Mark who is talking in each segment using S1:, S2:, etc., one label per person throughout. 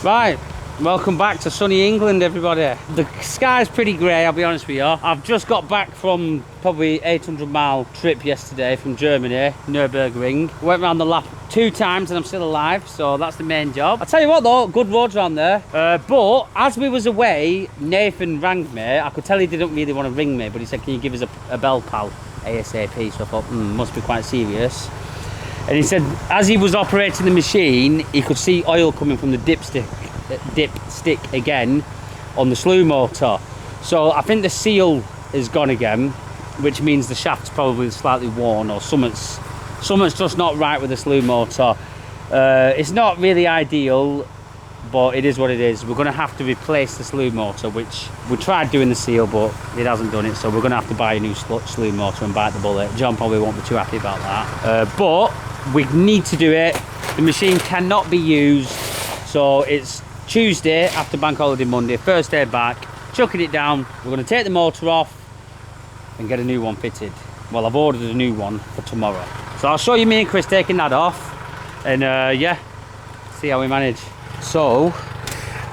S1: Right, welcome back to sunny England, everybody. The sky's pretty grey, I'll be honest with you. I've just got back from probably 800-mile trip yesterday from Germany, Nürburgring. Went around the lap 2 times and I'm still alive, so that's the main job. I tell you what though, good roads around there. But as we was away, Nathan rang me. I could tell he didn't really want to ring me, but he said, can you give us a bell, pal, ASAP? So I thought, must be quite serious. And he said, as he was operating the machine, he could see oil coming from the dipstick again on the Slew motor. So I think the seal is gone again, which means the shaft's probably slightly worn, or something's just not right with the Slew motor. It's not really ideal, but it is what it is. We're going to have to replace the Slew motor, which we tried doing the seal, but it hasn't done it. So we're going to have to buy a new Slew motor and bite the bullet. John probably won't be too happy about that. But we need to do it. The machine cannot be used. So it's Tuesday after Bank Holiday Monday, first day back, chucking it down. We're going to take the motor off and get a new one fitted. Well, I've ordered a new one for tomorrow. So I'll show you me and Chris taking that off, and yeah, see how we manage. So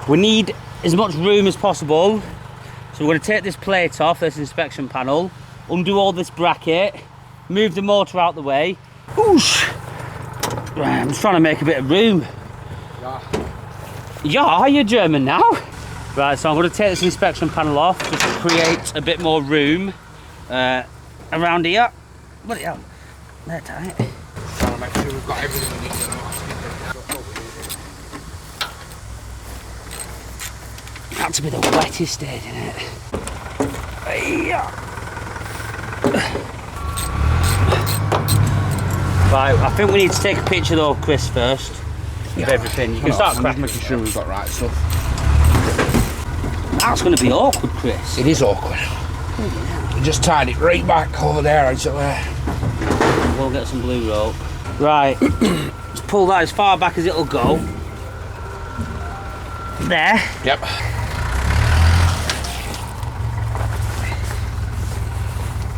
S1: we need as much room as possible. So we're going to take this plate off, this inspection panel, undo all this bracket, move the motor out the way. Whoosh! Right, I'm just trying to make a bit of room. Yeah, you're German now. Right, so I'm going to take this inspection panel off just to create a bit more room around here. Bloody hell, they're tight.
S2: Trying to make sure we've got everything we need to know.
S1: Had to be the wettest day, didn't it? Right, I think we need to take a picture though, Chris, first. Of everything. You can start cracking.
S2: Making sure we've got right stuff.
S1: That's going to be awkward, Chris.
S2: It is awkward. We just tied it right back over there until
S1: We'll get some blue rope. Right, let's pull that as far back as it'll go. There.
S2: Yep.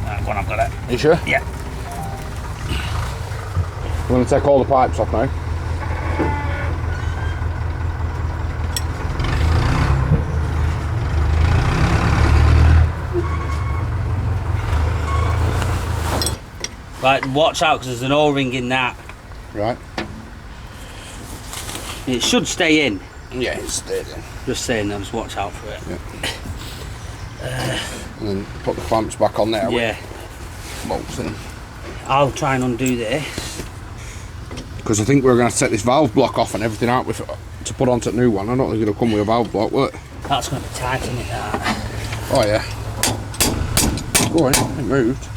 S1: Right, go on, I've got it.
S2: You sure?
S1: Yeah.
S2: We're going to take all the pipes off now.
S1: Right, watch out because there's an O-ring in that.
S2: Right.
S1: It should stay in.
S2: Yeah, it's stayed in.
S1: Just saying, just watch out for it.
S2: Yeah. And then put the clamps back on there.
S1: Yeah.
S2: With bolts in.
S1: I'll try and undo this.
S2: Because I think we're going to take this valve block off and everything out to put onto the new one. I don't think it'll come with a valve block, will it?
S1: That's going to be tight, isn't it, that?
S2: Oh yeah. Go on, it moved.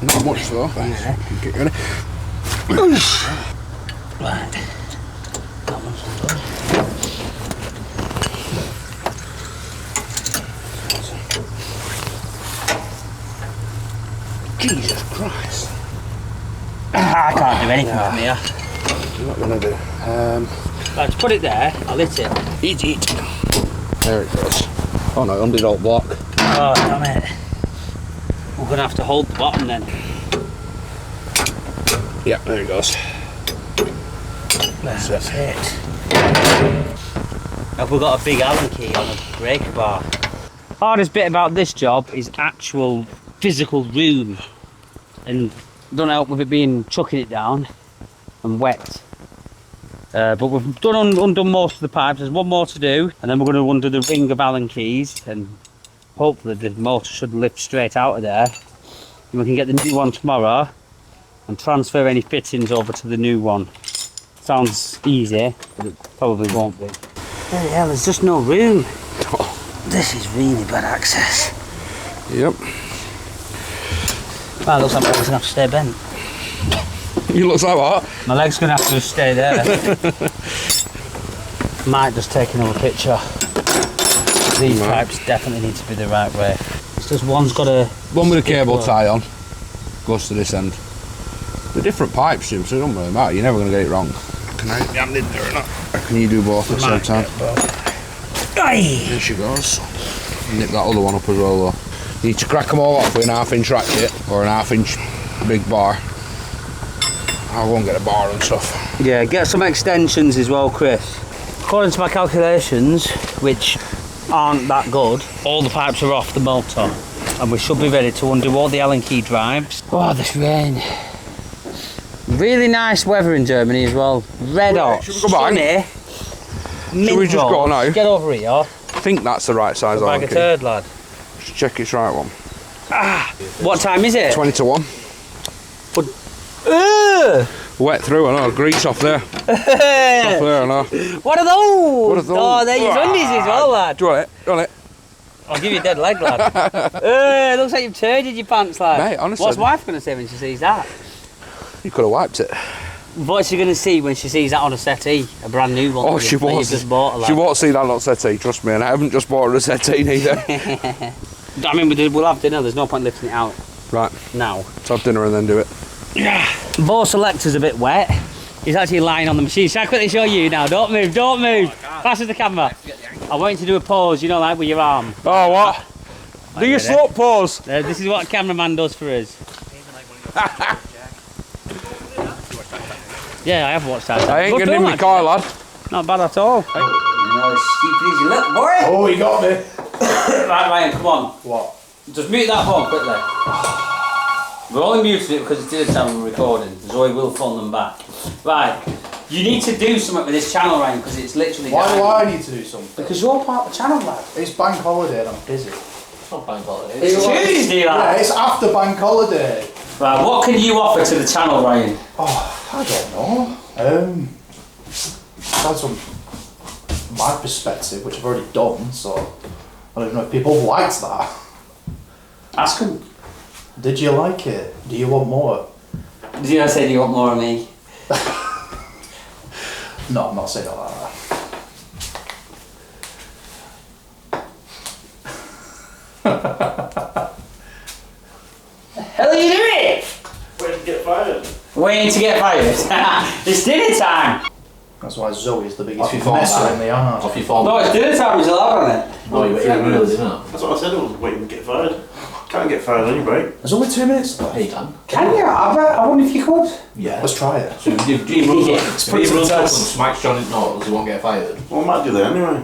S2: Not much though.
S1: Yeah.
S2: Get ready.
S1: Right. That one's undone.
S2: Jesus Christ.
S1: I can't do anything from here.
S2: What am I going to do?
S1: Right, just put it there. I'll hit it.
S2: Eat. There it goes. Oh no, undid all block.
S1: Oh, damn it. We're going to have to hold the bottom then.
S2: Yeah, there it goes.
S1: That's it. Have we got a big Allen key on a breaker bar? Hardest bit about this job is actual physical room. And don't help with it being chucking it down and wet. But we've undone most of the pipes. There's one more to do, and then we're going to undo the ring of Allen keys, and hopefully the motor should lift straight out of there. And we can get the new one tomorrow and transfer any fittings over to the new one. Sounds easy, but it probably won't be. Bloody hell, there's just no room.
S2: Oh.
S1: This is really bad access.
S2: Yep.
S1: Well, it looks like my leg's going to have to stay bent.
S2: You look like what?
S1: My leg's going to have to just stay there. Might just take another picture. These pipes definitely need to be the right way. It's just one's got a...
S2: One with a cable tie on goes to this end. They're different pipes, Jim, so it don't really matter. You're never going to get it wrong. Can I get in there or not? Or can you do both at the same time? There she goes. Nip that other one up as well though. You need to crack them all off with an 1/2 inch ratchet or an 1/2 inch big bar. I won't get a bar and stuff.
S1: Yeah, get some extensions as well, Chris. According to my calculations, which aren't that good, all the pipes are off the motor. And we should be ready to undo all the Allen key drives. Oh, this rain. Really nice weather in Germany as well. Red hot,
S2: should we go back?
S1: sunny.
S2: Should we just go now?
S1: Get over here.
S2: I think that's the right size
S1: Like a turd, lad.
S2: Just check it's right one.
S1: Ah, what time is it?
S2: 20 to 1. Wet through, I know. Grease off there. Off there, I know.
S1: What are those?
S2: What are those?
S1: Oh, they're your undies as well, lad.
S2: Do you want it? Do you want it?
S1: I'll give you a dead leg, lad. It looks like you've turded your pants, lad.
S2: Mate, honestly.
S1: What's wife going to say when she sees that?
S2: You could have wiped it.
S1: What's she going to see when she sees that on a settee? A brand new one.
S2: Oh, she won't.
S1: Just bought her, lad.
S2: She won't see that on a settee, trust me. And I haven't just bought her a settee neither.
S1: I mean, we'll have dinner. There's no point lifting it out.
S2: Right.
S1: Now.
S2: Let's have dinner and then do it.
S1: Yeah. Ball selector's a bit wet. He's actually lying on the machine. Shall I quickly show you now? Don't move, don't move. Pass us the camera. I want you to do a pause, you know, like with your arm.
S2: Oh, what? Do your slope pause.
S1: This is what a cameraman does for us. Yeah, I have watched that.
S2: I ain't getting in my car, lad.
S1: Not bad at all.
S3: You know, as stupid as you look, boy.
S4: Oh, you got me.
S1: Right, Ryan, come on.
S4: What?
S1: Just mute that phone quickly. We're only muting it because it didn't sound we're recording. Zoe will phone them back. Right, you need to do something with this channel, Ryan, because it's literally.
S4: Why do I need to do something?
S1: Because you're part of the channel, lad.
S4: It's bank holiday and I'm busy.
S3: It's not bank holiday.
S1: It's Tuesday,
S4: Yeah,
S1: lad.
S4: it's after bank holiday.
S1: Right, what can you offer to the channel, Ryan?
S4: Oh, I don't know. That's from my perspective, which I've already done, so I don't know if people liked that.
S1: Ask him.
S4: Did you like it? Do you want more?
S1: Did you say you want more of me?
S4: No, I'm not saying it like that.
S1: Hell are you doing?
S5: Waiting to get fired.
S1: Waiting to get fired. It's dinner time.
S4: That's why Zoe's the biggest
S3: Off your phone,
S4: messer
S3: man.
S4: in the yard.
S3: Off your phone.
S1: No, it's dinner time. He's allowed on it.
S3: No, you were in the middle of dinner.
S5: That's what I said, I was waiting to get fired. Can't get fired on your break.
S4: There's only 2 minutes left.
S3: Hey, you can.
S1: Can you? I wonder if you could.
S3: Yeah.
S4: Let's try it.
S3: So if he runs up, if
S4: pretty
S3: he runs up and
S4: intense.
S3: smacks John in the nose, he won't get fired.
S5: Well, I might do that anyway.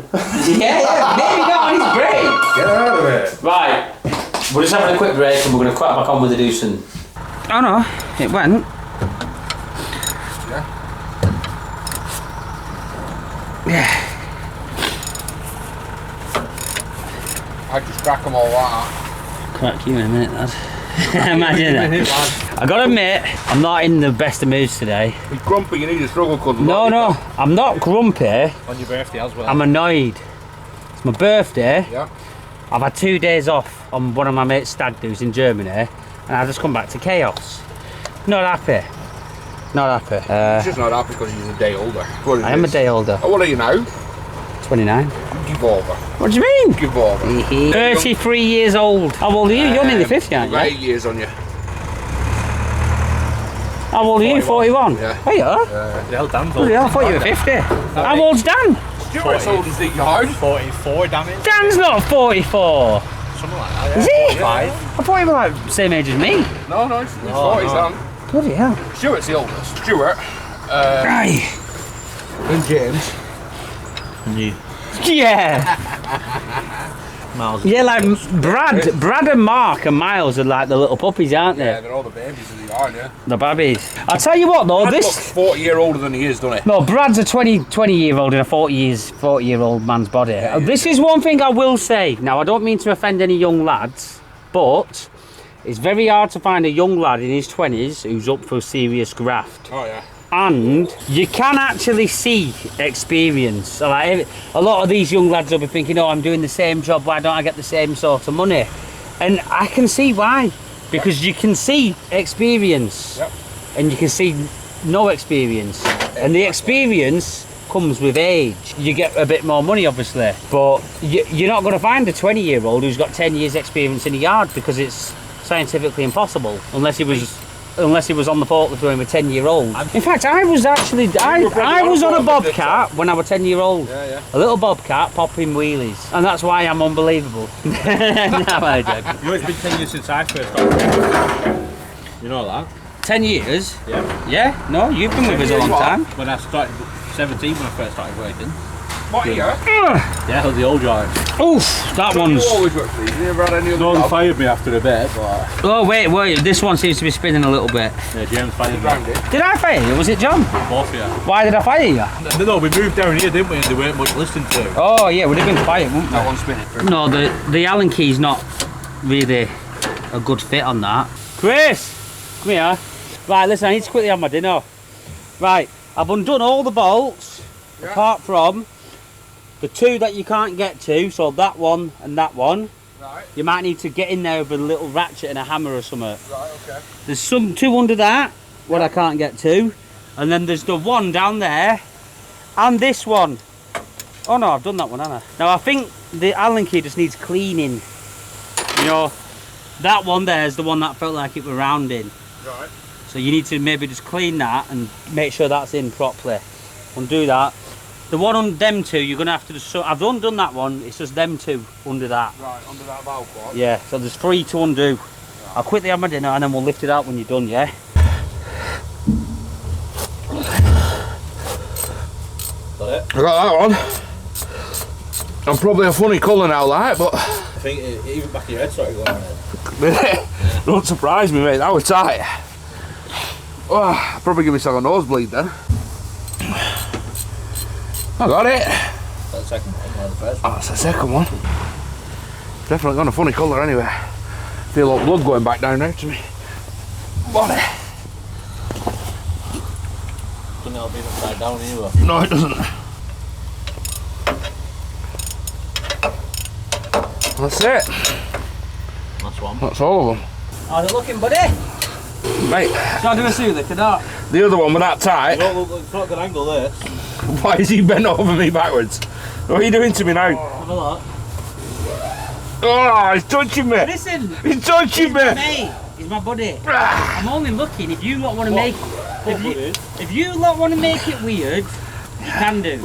S1: Yeah, maybe not on his break.
S4: Get out of it.
S1: Right, we're just having a quick break and we're going to crack back on with the deucing. Oh no, it went. Yeah.
S2: I just crack them all out.
S1: Crack you in a minute, lad. Imagine that. I gotta admit, I'm not in the best of moods today.
S2: He's grumpy, you need a struggle cuddle.
S1: No, I'm not grumpy.
S3: On your birthday as well.
S1: I'm annoyed. It's my birthday.
S2: Yeah.
S1: I've had 2 days off on one of my mate's stag do's in Germany, and I've just come back to chaos. Not happy. Not happy.
S2: He's just not happy because he's a day older.
S1: I am a day older.
S2: Oh, what are you now?
S1: 29.
S2: Give over.
S1: What do you mean?
S2: Give over.
S1: 33 years old. How old are you? You're nearly 50, aren't
S2: I've got
S1: you?
S2: 8 years on you.
S1: How old are you? 41?
S2: Yeah.
S1: Oh, you are?
S3: Hell, Dan's
S1: Bloody hell, I thought you were 50. How old's Dan?
S2: Stuart's old as the yard.
S3: 44, damn it.
S1: Dan's not 44.
S3: Something like that.
S1: Is he?
S3: 45.
S1: I thought you were like same age as me.
S2: No, he's 40s on.
S1: Bloody hell.
S2: Stuart's the oldest. Stuart.
S1: Right.
S2: And James.
S3: And you.
S1: Yeah.
S3: Miles.
S1: Yeah, like Brad and Mark and Miles are like the little puppies, aren't they?
S2: Yeah, they're all the babies of the yard, yeah.
S1: The babbies. I'll tell you what though,
S2: Brad
S1: this...
S2: looks 40 year older than he is, doesn't he?
S1: No, Brad's a 20-year-old in a 40-year-old man's body. This is one thing I will say. Now, I don't mean to offend any young lads, but it's very hard to find a young lad in his 20s who's up for serious graft.
S2: Oh, yeah.
S1: And you can actually see experience. Like, a lot of these young lads will be thinking, oh, I'm doing the same job, why don't I get the same sort of money? And I can see why. Because you can see experience.
S2: Yep.
S1: And you can see no experience. And the experience comes with age. You get a bit more money, obviously. But you're not going to find a 20-year-old who's got 10 years experience in a yard because it's scientifically impossible. Unless he was on the forklift when he was 10-year-old. In fact, I was actually, I was on a bobcat when I was 10-year-old.
S2: Yeah, yeah.
S1: A little bobcat popping wheelies. And that's why I'm unbelievable. No, I joke.
S3: You know, it's been 10 years since I first got You know that?
S1: 10 years?
S3: Yeah.
S1: Yeah? No, you've been with us a long
S2: what?
S1: time.
S3: When I started 17 when I first started working.
S2: What year?
S3: Yeah, that was the old drive.
S1: Oof, that one's...
S2: You always work for these. You never had any other
S3: No one
S2: job?
S3: fired me after a bit, but
S1: Oh, wait, this one seems to be spinning a little bit.
S3: yeah, James fired me.
S2: Ground it.
S1: Did I fire you? Was it John?
S3: Both, yeah.
S1: Why did I fire you?
S3: No, we moved down here, didn't we? And there weren't much listening to.
S1: Oh, yeah, we'd have been quiet, wouldn't we?
S2: That one's spinning.
S1: No, the Allen key's not really a good fit on that. Chris, come here. Right, listen, I need to quickly have my dinner. Right, I've undone all the bolts, apart from the two that you can't get to, so that one and that one.
S2: Right.
S1: You might need to get in there with a little ratchet and a hammer or something.
S2: Right, okay.
S1: There's some two under that, what I can't get to. And then there's the one down there, and this one. Oh no, I've done that one, haven't I? Now I think the Allen key just needs cleaning. You know, that one there is the one that felt like it was rounding.
S2: Right.
S1: So you need to maybe just clean that and make sure that's in properly. Undo that. The one on them two, you're gonna have to just. So I've undone that one. It's just them two under that.
S2: Right, under that valve one.
S1: Yeah. So there's 3 to undo. I'll quickly have my dinner and then we'll lift it out when you're done. Yeah.
S3: Got it?
S2: I got that one. I'm probably a funny colour now, like, but
S3: I think even back of your head started going red.
S2: don't surprise me, mate. That was tight. Oh, I'll probably give myself a nosebleed then. I got it.
S3: That's the second one, or the first one.
S2: Oh, that's the second one. Definitely got a funny colour anyway. Feel a lot of blood going back down now to me. Body.
S3: Doesn't help being upside down either.
S2: No, it doesn't. That's it.
S3: That's one.
S2: That's all of them.
S1: How's it looking, buddy?
S2: Mate,
S1: Not doing a suit lift or not?
S2: the other one with that tight.
S3: It's not a good angle, this.
S2: Why is he bent over me backwards? What are you doing to me now?
S1: Have a look.
S2: Oh, he's touching me.
S1: Listen,
S2: He's touching me.
S1: mate, he's my buddy. I'm only looking if you lot want to make. If you lot want to make it weird, you can do.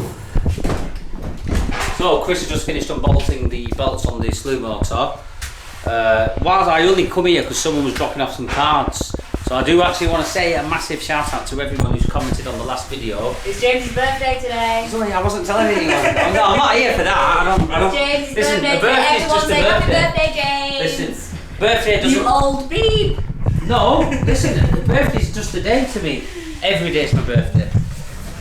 S1: So Chris has just finished unbolting the belts on the Slew motor. Whilst I only come here because someone was dropping off some cards. So I do actually want to say a massive shout out to everyone who's commented on the last video.
S6: It's James's birthday today.
S1: Sorry, I wasn't telling anyone. I'm not here for that. I don't,
S6: James's
S1: listen,
S6: birthday
S1: a
S6: today.
S1: birthday's
S6: Everyone
S1: just a
S6: say happy
S1: birthday.
S6: birthday, James.
S1: Listen, birthday doesn't...
S6: You old beep.
S1: No, listen, a birthday's just a day to me. Every day's my birthday.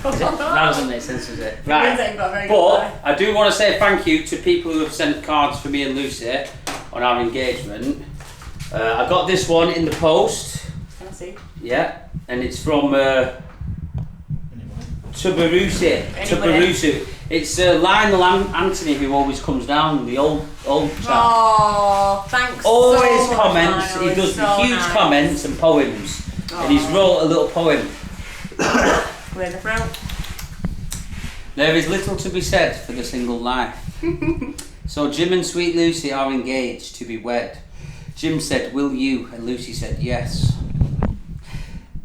S1: That doesn't make sense, does it? Right. But I do want to say thank you to people who have sent cards for me and Lucy on our engagement. I got this one in the post.
S6: Can I see?
S1: Yeah, and it's from Troubleshooting. It's Lionel Anthony who always comes down, the old chap.
S6: Oh, thanks.
S1: Always
S6: so much,
S1: comments.
S6: Lionel.
S1: He does
S6: It's so
S1: huge
S6: nice.
S1: comments and poems, and he's wrote a little poem.
S6: Where's the front?
S1: There is little to be said for the single life. So Jim and Sweet Lucy are engaged to be wed. Jim said, "Will you?" and Lucy said, "Yes."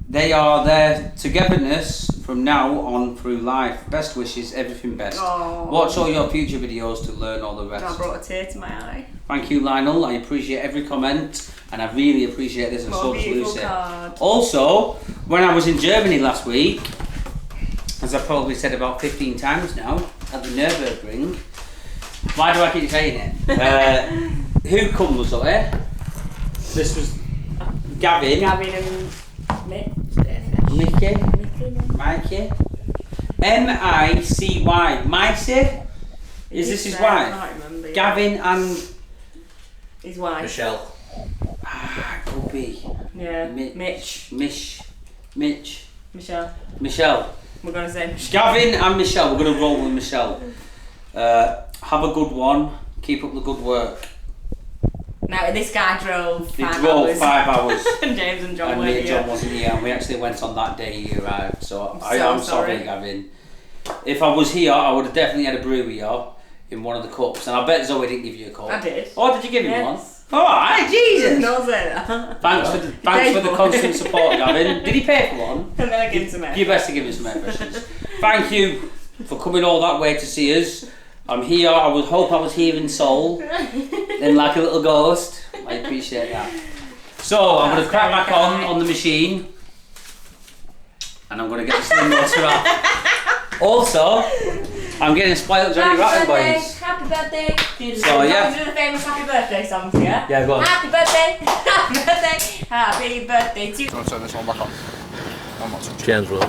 S1: They are their togetherness from now on through life. Best wishes, everything best.
S6: Oh.
S1: Watch all your future videos to learn all the
S6: I
S1: rest.
S6: brought a tear to my eye.
S1: Thank you, Lionel. I appreciate every comment, and I really appreciate this, and
S6: What
S1: so
S6: a
S1: does
S6: beautiful
S1: Lucy.
S6: card.
S1: Also, when I was in Germany last week, as I've probably said about 15 times now, at the Nürburgring, why do I keep saying it? Who comes up there? This was Gavin,
S6: Gavin and Mick.
S1: Mickey, Mikey, M-I-C-Y, Micey? Is this his
S6: I
S1: wife?
S6: can't remember.
S1: Gavin and...
S6: His wife.
S3: Michelle.
S1: Could be.
S6: Yeah.
S1: Mitch.
S6: Mitch. Michelle.
S1: Michelle.
S6: We're gonna say Michelle.
S1: Gavin and Michelle, we're going to roll with Michelle. Have a good one. Keep up the good work.
S6: Now this guy drove
S1: He
S6: 5
S1: drove
S6: hours.
S1: 5 hours.
S6: And James and John
S1: And
S6: were
S1: me and
S6: here.
S1: John wasn't here, and we actually went on that day he arrived. So I
S6: so
S1: am sorry,
S6: sorry.
S1: Gavin. If I was here, I would have definitely had a brew with you in one of the cups. And I bet Zoe didn't give you a cup.
S6: I did.
S1: Oh, did you give him
S6: Yes.
S1: one? Alright, Jesus!
S6: No, say that.
S1: Thanks for the constant support, Gavin. Did he pay for one?
S6: And then I give him some egg.
S1: You best to give him some impressions. Thank you for coming all that way to see us. I'm here. I would hope I was here in soul, then like a little ghost. I appreciate that. So I'm going to crack back on the machine, and I'm going to get the Slew motor out. Also, I'm getting spoiled Johnny Rotten boys.
S6: Happy birthday.
S1: So, yeah.
S6: Do the famous happy birthday songs, yeah?
S1: Yeah, go on.
S6: Happy birthday, happy birthday, happy birthday to you.
S2: I'm going to turn this one back on. I'm not touching.
S3: James will.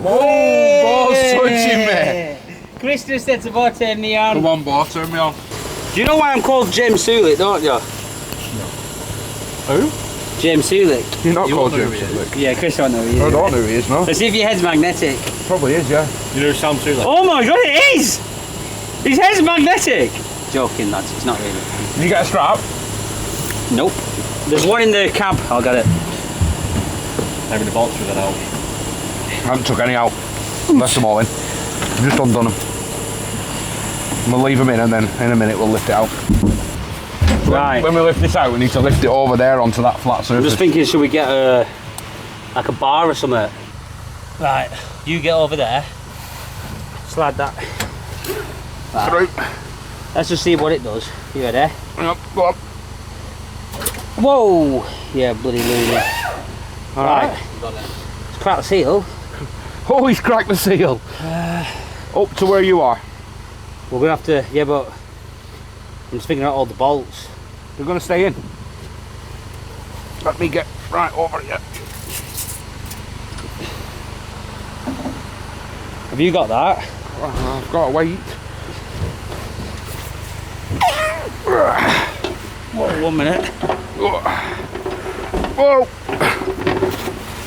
S2: Bo's touching me.
S1: Chris just said to Bo turn me on.
S2: Come on, Bo, turn me on.
S1: Do you know why I'm called James Sulik, don't you?
S2: Who?
S1: James Sulik.
S2: You're not called
S3: won't know
S2: James
S3: who he is.
S2: Slick.
S1: Yeah, Chris don't know who he is.
S2: I don't know who he is, no.
S1: Let's see if your head's magnetic.
S2: Probably is, yeah.
S3: You know Sam too, like.
S1: Oh my god, it is! His head's magnetic! Joking, lads, it's not really.
S2: Did you get a strap?
S1: Nope. There's one in the cab. I'll get it.
S3: Maybe the bolts with it out.
S2: I haven't took any out. Left them all in. Just undone them. We'll leave them in and then in a minute we'll lift it out.
S1: Right.
S2: When we lift this out, we need to lift it over there onto that flat
S1: I'm
S2: surface.
S1: just thinking, should we get like a bar or something? Right, you get over there. Slide that. Right.
S2: Through.
S1: Let's just see what it does. You ready?
S2: Yep, go on.
S1: Whoa! Yeah, bloody loony. Alright. Let's crack the seal.
S2: Oh, he's cracked the seal. Up to where you are.
S1: We're gonna have to, yeah, but I'm just figuring out all the bolts.
S2: You're going to stay in. Let me get right over here.
S1: Have you got that?
S2: I've got to wait.
S1: Whoa, 1 minute.
S2: Whoa!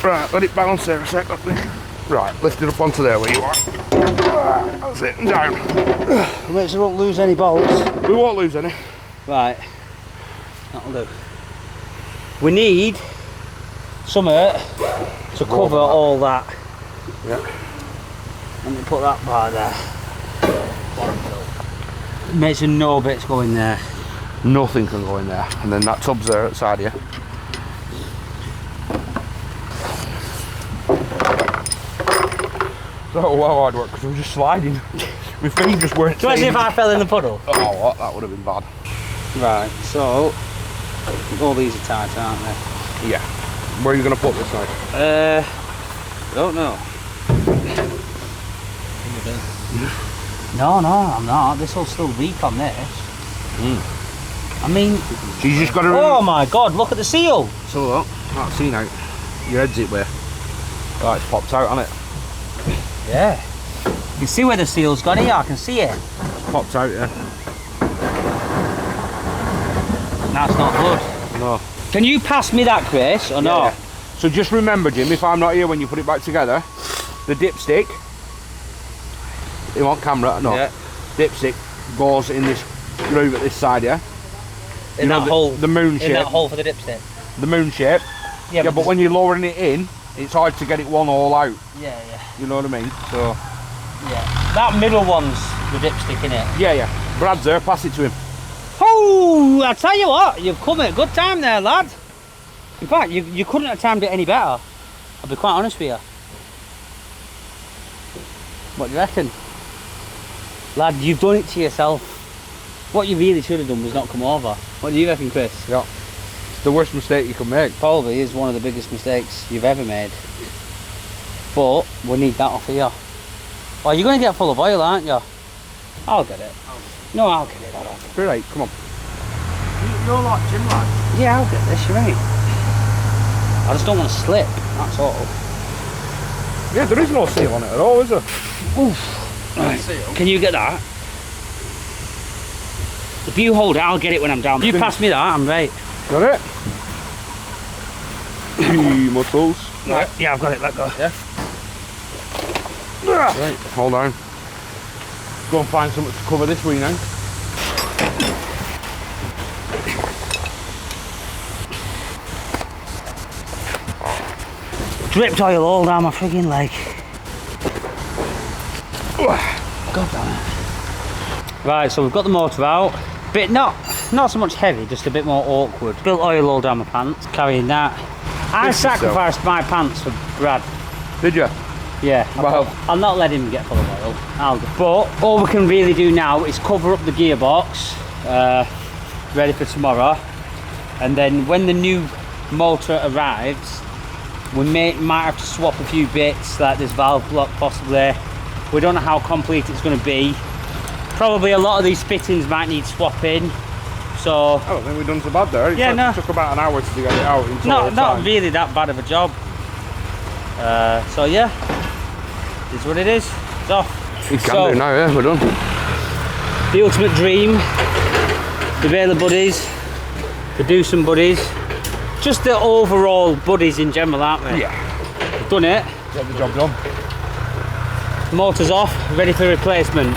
S2: Right, let it bounce there a sec. Let me. Right, lift it up onto there where you are. That's it, and down.
S1: Make sure we don't lose any bolts.
S2: We won't lose any.
S1: Right, that'll do. We need something to cover all that.
S2: Yeah.
S1: Let me put that bar there. Make sure no bits go in there.
S2: Nothing can go in there. And then that tub's there outside of you. Oh, wow, hard work because we were just sliding. My feet just weren't
S1: Do you imagine if I fell in the puddle?
S2: Oh, what? That would have been bad.
S1: Right, so all these are tight, aren't they?
S2: Yeah. Where are you going to put this now?
S1: I don't know. No, I'm not. This will still leak on this. I mean,
S2: So you just got to.
S1: oh my god, look at the seal.
S2: So look, can't see now. Your head's it where. Oh, it's popped out, hasn't it?
S1: Yeah. You can see where the seal's gone here, I can see it.
S2: It's popped out, yeah.
S1: That's not good.
S2: No.
S1: Can you pass me that, Chris, or not?
S2: Yeah. So just remember, Jim, if I'm not here when you put it back together, the dipstick. You want camera? No.
S1: Yeah.
S2: Dipstick goes in this groove at this side, yeah.
S1: In that hole.
S2: The moon shape.
S1: In that hole for the dipstick.
S2: The moon shape.
S1: Yeah,
S2: But when you're lowering it in, it's hard to get it one all out.
S1: Yeah.
S2: You know what I mean? So.
S1: Yeah. That middle one's the dipstick, innit?
S2: Yeah. Brad's there. Pass it to him.
S1: Oh, I tell you what, you've come at a good time there, lad. In fact, you couldn't have timed it any better. I'll be quite honest with you. What do you reckon? Lad, you've done it to yourself. What you really should have done was not come over. What do you reckon, Chris?
S2: Yeah. It's the worst mistake you can make.
S1: Probably is one of the biggest mistakes you've ever made. But we need that off here. Oh, you're going to get full of oil, aren't you? I'll get it. No, I'll get it.
S2: Right, come on.
S3: You're like Jim, lad.
S1: Yeah, I'll get this, you're right. I just don't want to slip, that's all.
S2: Yeah, there is no seal on it at all, is there?
S1: Oof. Right. Can you get that? If you hold it, I'll get it when I'm down. You pass me that, I'm right.
S2: Got it? Muscles.
S1: Right. Yeah, I've got it, let go.
S2: Yeah. Right, hold on. Go and find something to cover this with now.
S1: Dripped oil all down my frigging leg. God damn it. Right, so we've got the motor out. Bit not so much heavy, just a bit more awkward. Built oil all down my pants, carrying that. I sacrificed my pants for Brad.
S2: Did you?
S1: Yeah,
S2: Wow.
S1: I'll not let him get full of oil. But all we can really do now is cover up the gearbox, ready for tomorrow. And then when the new motor arrives, We might have to swap a few bits, like this valve block possibly. We don't know how complete it's going to be. Probably a lot of these fittings might need swapping. So
S2: I don't think we've done so bad there. It took about an hour to get it out in total
S1: not really that bad of a job. So yeah, it's what it is. It's off.
S2: You can do now, yeah, we're done.
S1: The ultimate dream. The Baylor buddies. The Doosan buddies. Just the overall buddies in general, aren't we?
S2: Yeah.
S1: We've done it.
S2: Get the job done.
S1: Motor's off, ready for replacement.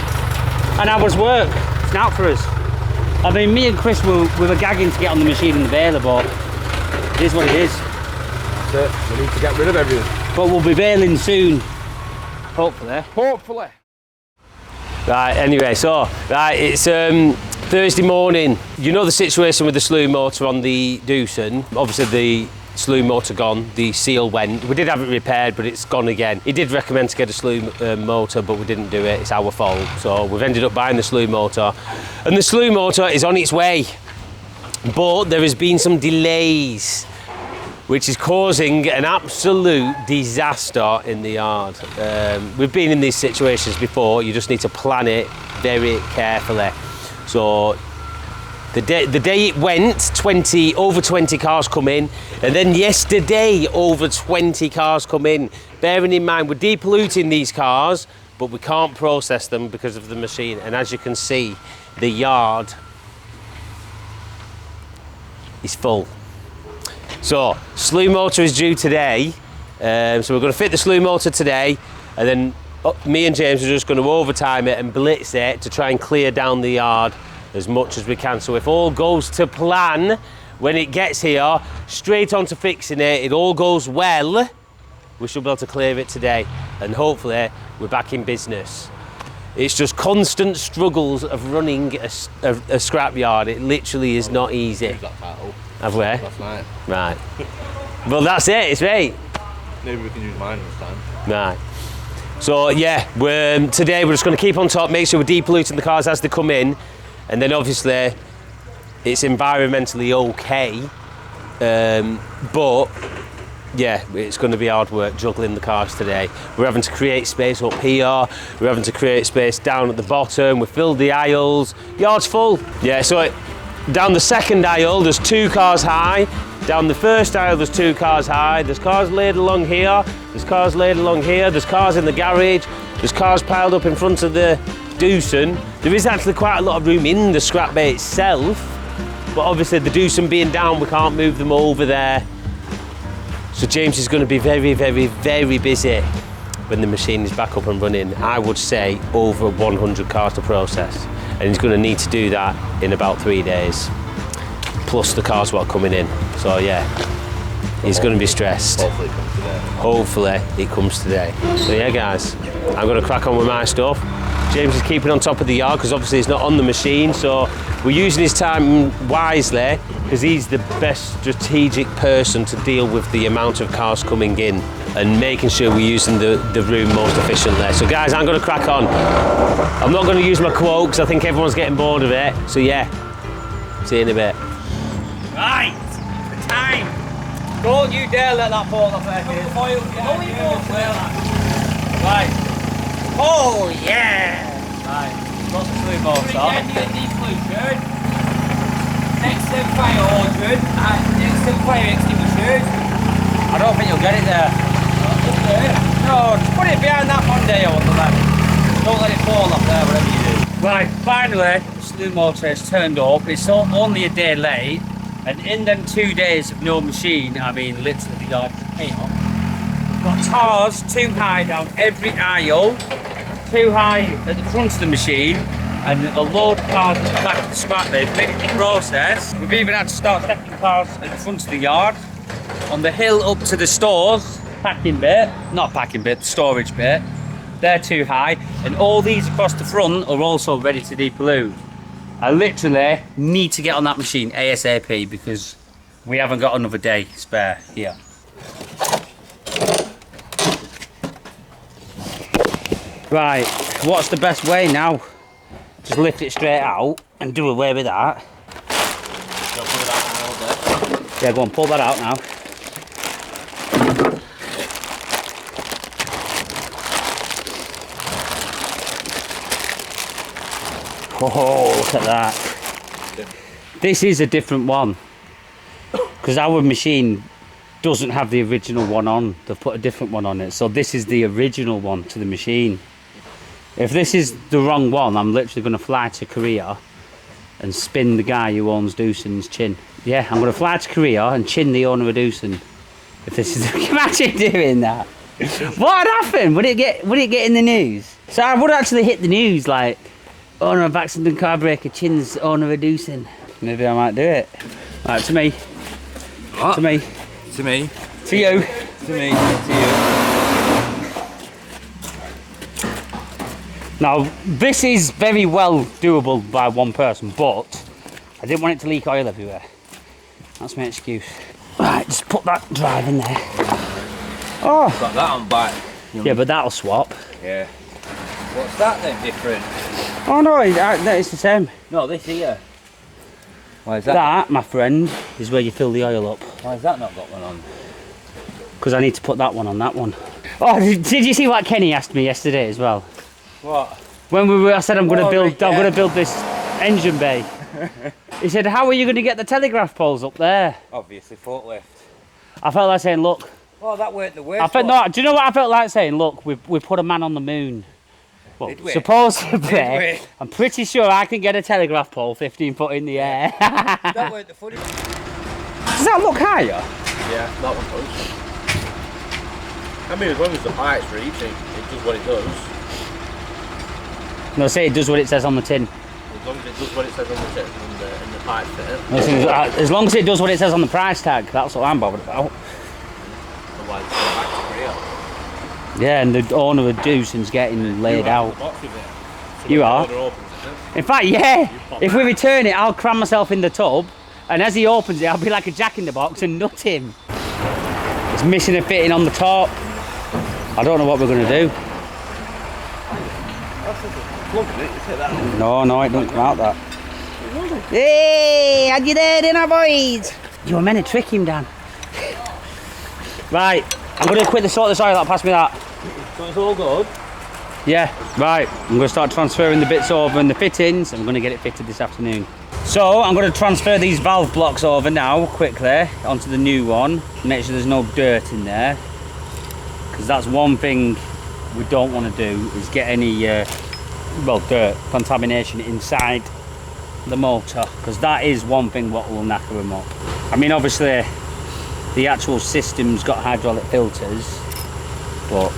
S1: An hour's work. It's out for us. I mean, me and Chris we were gagging to get on the machine in the Baylor, but it is what it is.
S2: That's it. We need to get rid of everything.
S1: But we'll be bailing soon. Hopefully.
S2: Hopefully.
S7: Right, anyway, so, it's Thursday morning. You know the situation with the Slew motor on the Doosan. Obviously the Slew motor gone, the seal went. We did have it repaired, but it's gone again. He did recommend to get a Slew motor, but we didn't do it. It's our fault. So we've ended up buying the Slew motor. And the Slew motor is on its way. But there has been some delays, which is causing an absolute disaster in the yard. We've been in these situations before. You just need to plan it very carefully. So the day it went, over 20 cars come in, and then yesterday over 20 cars come in. Bearing in mind, we're depolluting these cars, but we can't process them because of the machine. And as you can see, the yard is full. So, Slew motor is due today. So we're going to fit the Slew motor today, and then me and James are just going to overtime it and blitz it to try and clear down the yard as much as we can. So if all goes to plan, when it gets here, straight on to fixing it, it all goes well, we should be able to clear it today, and hopefully we're back in business. It's just constant struggles of running a scrapyard. It literally is not easy. Have we?
S3: Last night.
S7: Right. Well, that's it, it's right.
S3: Maybe we can use mine this time.
S7: Right. So yeah, today we're just going to keep on top, make sure we're depolluting the cars as they come in, and then obviously it's environmentally okay, but yeah, it's going to be hard work juggling the cars today. We're having to create space up here, we're having to create space down at the bottom, we filled the aisles, yard's full. Yeah, so down the second aisle there's 2 cars high, down the first aisle there's 2 cars high, there's cars laid along here, there's cars laid along here, there's cars in the garage, there's cars piled up in front of the Doosan. There is actually quite a lot of room in the scrap bay itself, but obviously the Doosan being down, we can't move them over there. So James is going to be very, very, very busy when the machine is back up and running. I would say over 100 cars to process, and he's going to need to do that in about 3 days, plus the cars what are coming in. So yeah, he's going to be stressed.
S3: Hopefully it comes today.
S7: Hopefully it comes today. So yeah guys, I'm going to crack on with my stuff. James is keeping on top of the yard because obviously he's not on the machine, so we're using his time wisely because he's the best strategic person to deal with the amount of cars coming in and making sure we're using the room most efficiently. So guys, I'm going to crack on. I'm not going to use my quote because I think everyone's getting bored of it. So yeah, see you in a bit.
S1: Right, the time. Don't you dare let that fall off there. Right. Oh yeah! Right, lots of Slew motor.
S6: Next to fire hydrant, next to fire extinguishers.
S1: I don't think you'll get it there. No, just put it behind that Monday on the left. Don't let it fall off there, whatever you do. Right, finally, the Slew motor has turned up. It's only a day late, and in them 2 days of no machine, I mean literally like chaos. Got tars too high down every aisle, too high at the front of the machine, and a load of cars at the back of the scrap bay. Big process. We've even had to start stacking cars at the front of the yard, on the hill up to the stores, packing bit, not packing bit, the storage bit. They're too high, and all these across the front are also ready to depollute. I literally need to get on that machine ASAP because we haven't got another day spare here. Right, what's the best way now? Just lift it straight out and do away with that. Yeah, go on, pull that out now. Oh, look at that. This is a different one. Because our machine doesn't have the original one on. They've put a different one on it. So this is the original one to the machine. If this is the wrong one, I'm literally going to fly to Korea and spin the guy who owns Doosan's chin. Yeah, I'm going to fly to Korea and chin the owner of Doosan. If this is... Imagine doing that. What would happen? Would it get in the news? So I would actually hit the news like, owner of Baxenden car breaker chins owner of Doosan. Maybe I might do it. Right, to me.
S3: What?
S1: To me.
S3: To me.
S1: To you.
S3: To me. To you.
S1: Now, this is very well doable by one person, but I didn't want it to leak oil everywhere. That's my excuse. Right, just put that drive in there. Oh!
S3: Got that on back.
S1: Yeah, but that'll swap.
S3: Yeah. What's that then different?
S1: Oh no, it's the same.
S3: No, this here. Why is that?
S1: That, my friend, is where you fill the oil up.
S3: Why has that not got one on?
S1: Because I need to put that one on that one. Oh, did you see what Kenny asked me yesterday as well?
S3: What?
S1: When I said I'm going to build,
S3: right, yeah.
S1: I'm going to build this engine bay. He said, "How are you going to get the telegraph poles up there?"
S3: Obviously, forklift.
S1: I felt like saying, "Look."
S3: Oh, that weren't the worst.
S1: I felt no. Do you know what I felt like saying? Look, we put a man on the moon. Well,
S3: Did we?
S1: supposedly,
S3: Did we?
S1: I'm pretty sure I can get a telegraph pole 15 foot in the air.
S3: That weren't the funny.
S1: Does that look higher?
S5: Yeah, that one does. I mean, as long as the pipe's reaching, it does what it does.
S1: No, say it does what it says on the tin.
S5: As long as it does what it says on the tip and the pipe fit.
S1: As long as it does what it says on the price tag, that's what I'm bothered about.
S5: Otherwise, it's going back to Korea.
S1: Yeah, and the owner of Doosan's getting laid out.
S5: The box with it. So
S1: You
S5: when the
S1: are?
S5: owner opens it,
S1: In fact, yeah, if we return it, I'll cram myself in the tub, and as he opens it, I'll be like a jack in the box and nut him. It's missing a fitting on the top. I don't know what we're going to do. No, it don't come out that. Hey, had you there, dinner, boys? You were meant to trick him, Dan. Right, I'm going to quickly sort this oil out. Pass me that.
S3: So it's all good.
S1: Yeah, right. I'm going to start transferring the bits over and the fittings. I'm going to get it fitted this afternoon. So I'm going to transfer these valve blocks over now quickly onto the new one. Make sure there's no dirt in there, because that's one thing we don't want to do, is get any dirt contamination inside the motor, because that is one thing what will knacker them up. I mean, obviously the actual system's got hydraulic filters, but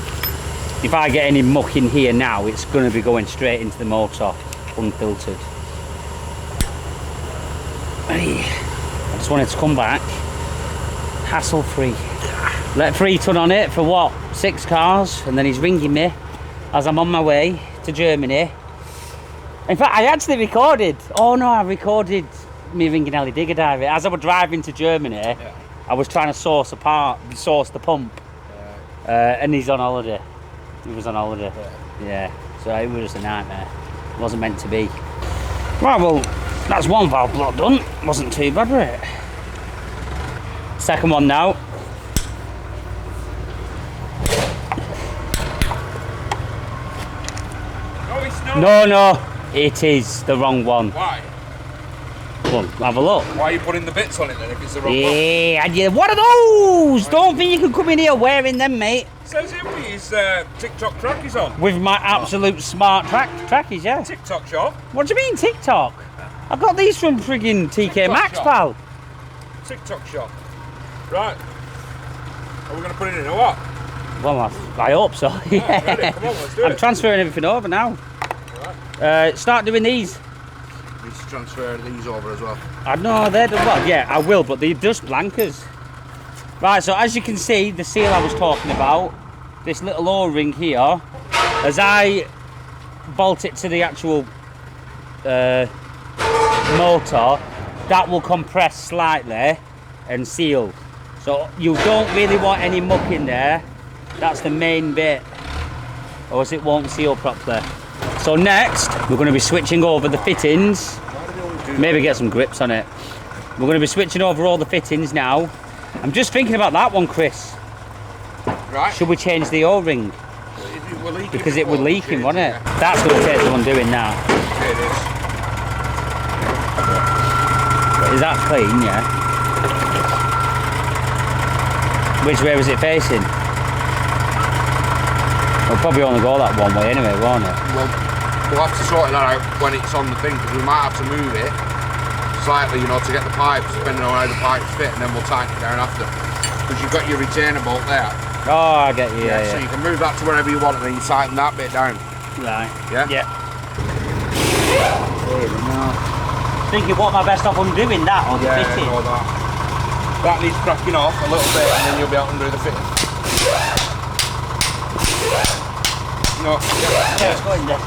S1: if I get any muck in here now, it's going to be going straight into the motor unfiltered. Hey, I just wanted to come back hassle free. Let 3 ton on it for what, 6 cars, and then he's ringing me as I'm on my way to Germany. In fact, I actually recorded. Oh no, I recorded me ringing Ellie Digger Diver as I was driving to Germany. Yeah. I was trying to source the pump, and he's on holiday. He was on holiday. Yeah, so it was just a nightmare. It wasn't meant to be. Right, well, that's one valve block done. Wasn't too bad, was it? Second one now. No, it is the wrong one.
S2: Why?
S1: Well, have a look.
S2: Why are you putting the bits on it then if it's the wrong one?
S1: Yeah, and you, what are those? Don't think you can come in here wearing them, mate.
S2: Says here with his TikTok trackies on.
S1: With my absolute smart trackies, yeah.
S2: TikTok shop.
S1: What do you mean TikTok? I got these from friggin' TK
S2: TikTok
S1: Maxx,
S2: shop.
S1: pal.
S2: TikTok shop. Right. Are we going to put it in or what?
S1: Well, I hope so. Yeah.
S2: Ready? Come on, let's do
S1: I'm
S2: it.
S1: transferring everything over now. Start doing these.
S2: Need to transfer these over as well.
S1: I know they're the well, yeah, I will, but they're just blankers. Right, so as you can see, the seal I was talking about, this little O-ring here, as I bolt it to the actual motor, that will compress slightly and seal. So you don't really want any muck in there. That's the main bit, or else it won't seal properly. So next, we're going to be switching over the fittings. Maybe get some grips on it. We're going to be switching over all the fittings now. I'm just thinking about that one, Chris.
S2: Right.
S1: Should we change the O-ring?
S2: Because
S1: it was leaking, wasn't it? That's going to take some undoing now.
S2: It is.
S1: Is that clean? Yeah. Which way was it facing? We'll probably only go that one way anyway, won't it?
S2: Well, we'll have to sort that out when it's on the thing, because we might have to move it slightly, you know, to get the pipes, depending on how the pipes fit, and then we'll tighten it down after. Because you've got your retainer bolt there.
S1: Oh, I get you, yeah.
S2: So you can move that to wherever you want, and then you tighten that bit down.
S1: Right.
S2: Yeah?
S1: Yeah. Thinking what am I best off undoing that or the fitting?
S2: No, that needs cracking off a little bit, and then you'll be able to undo the fitting. No,
S1: It's going there.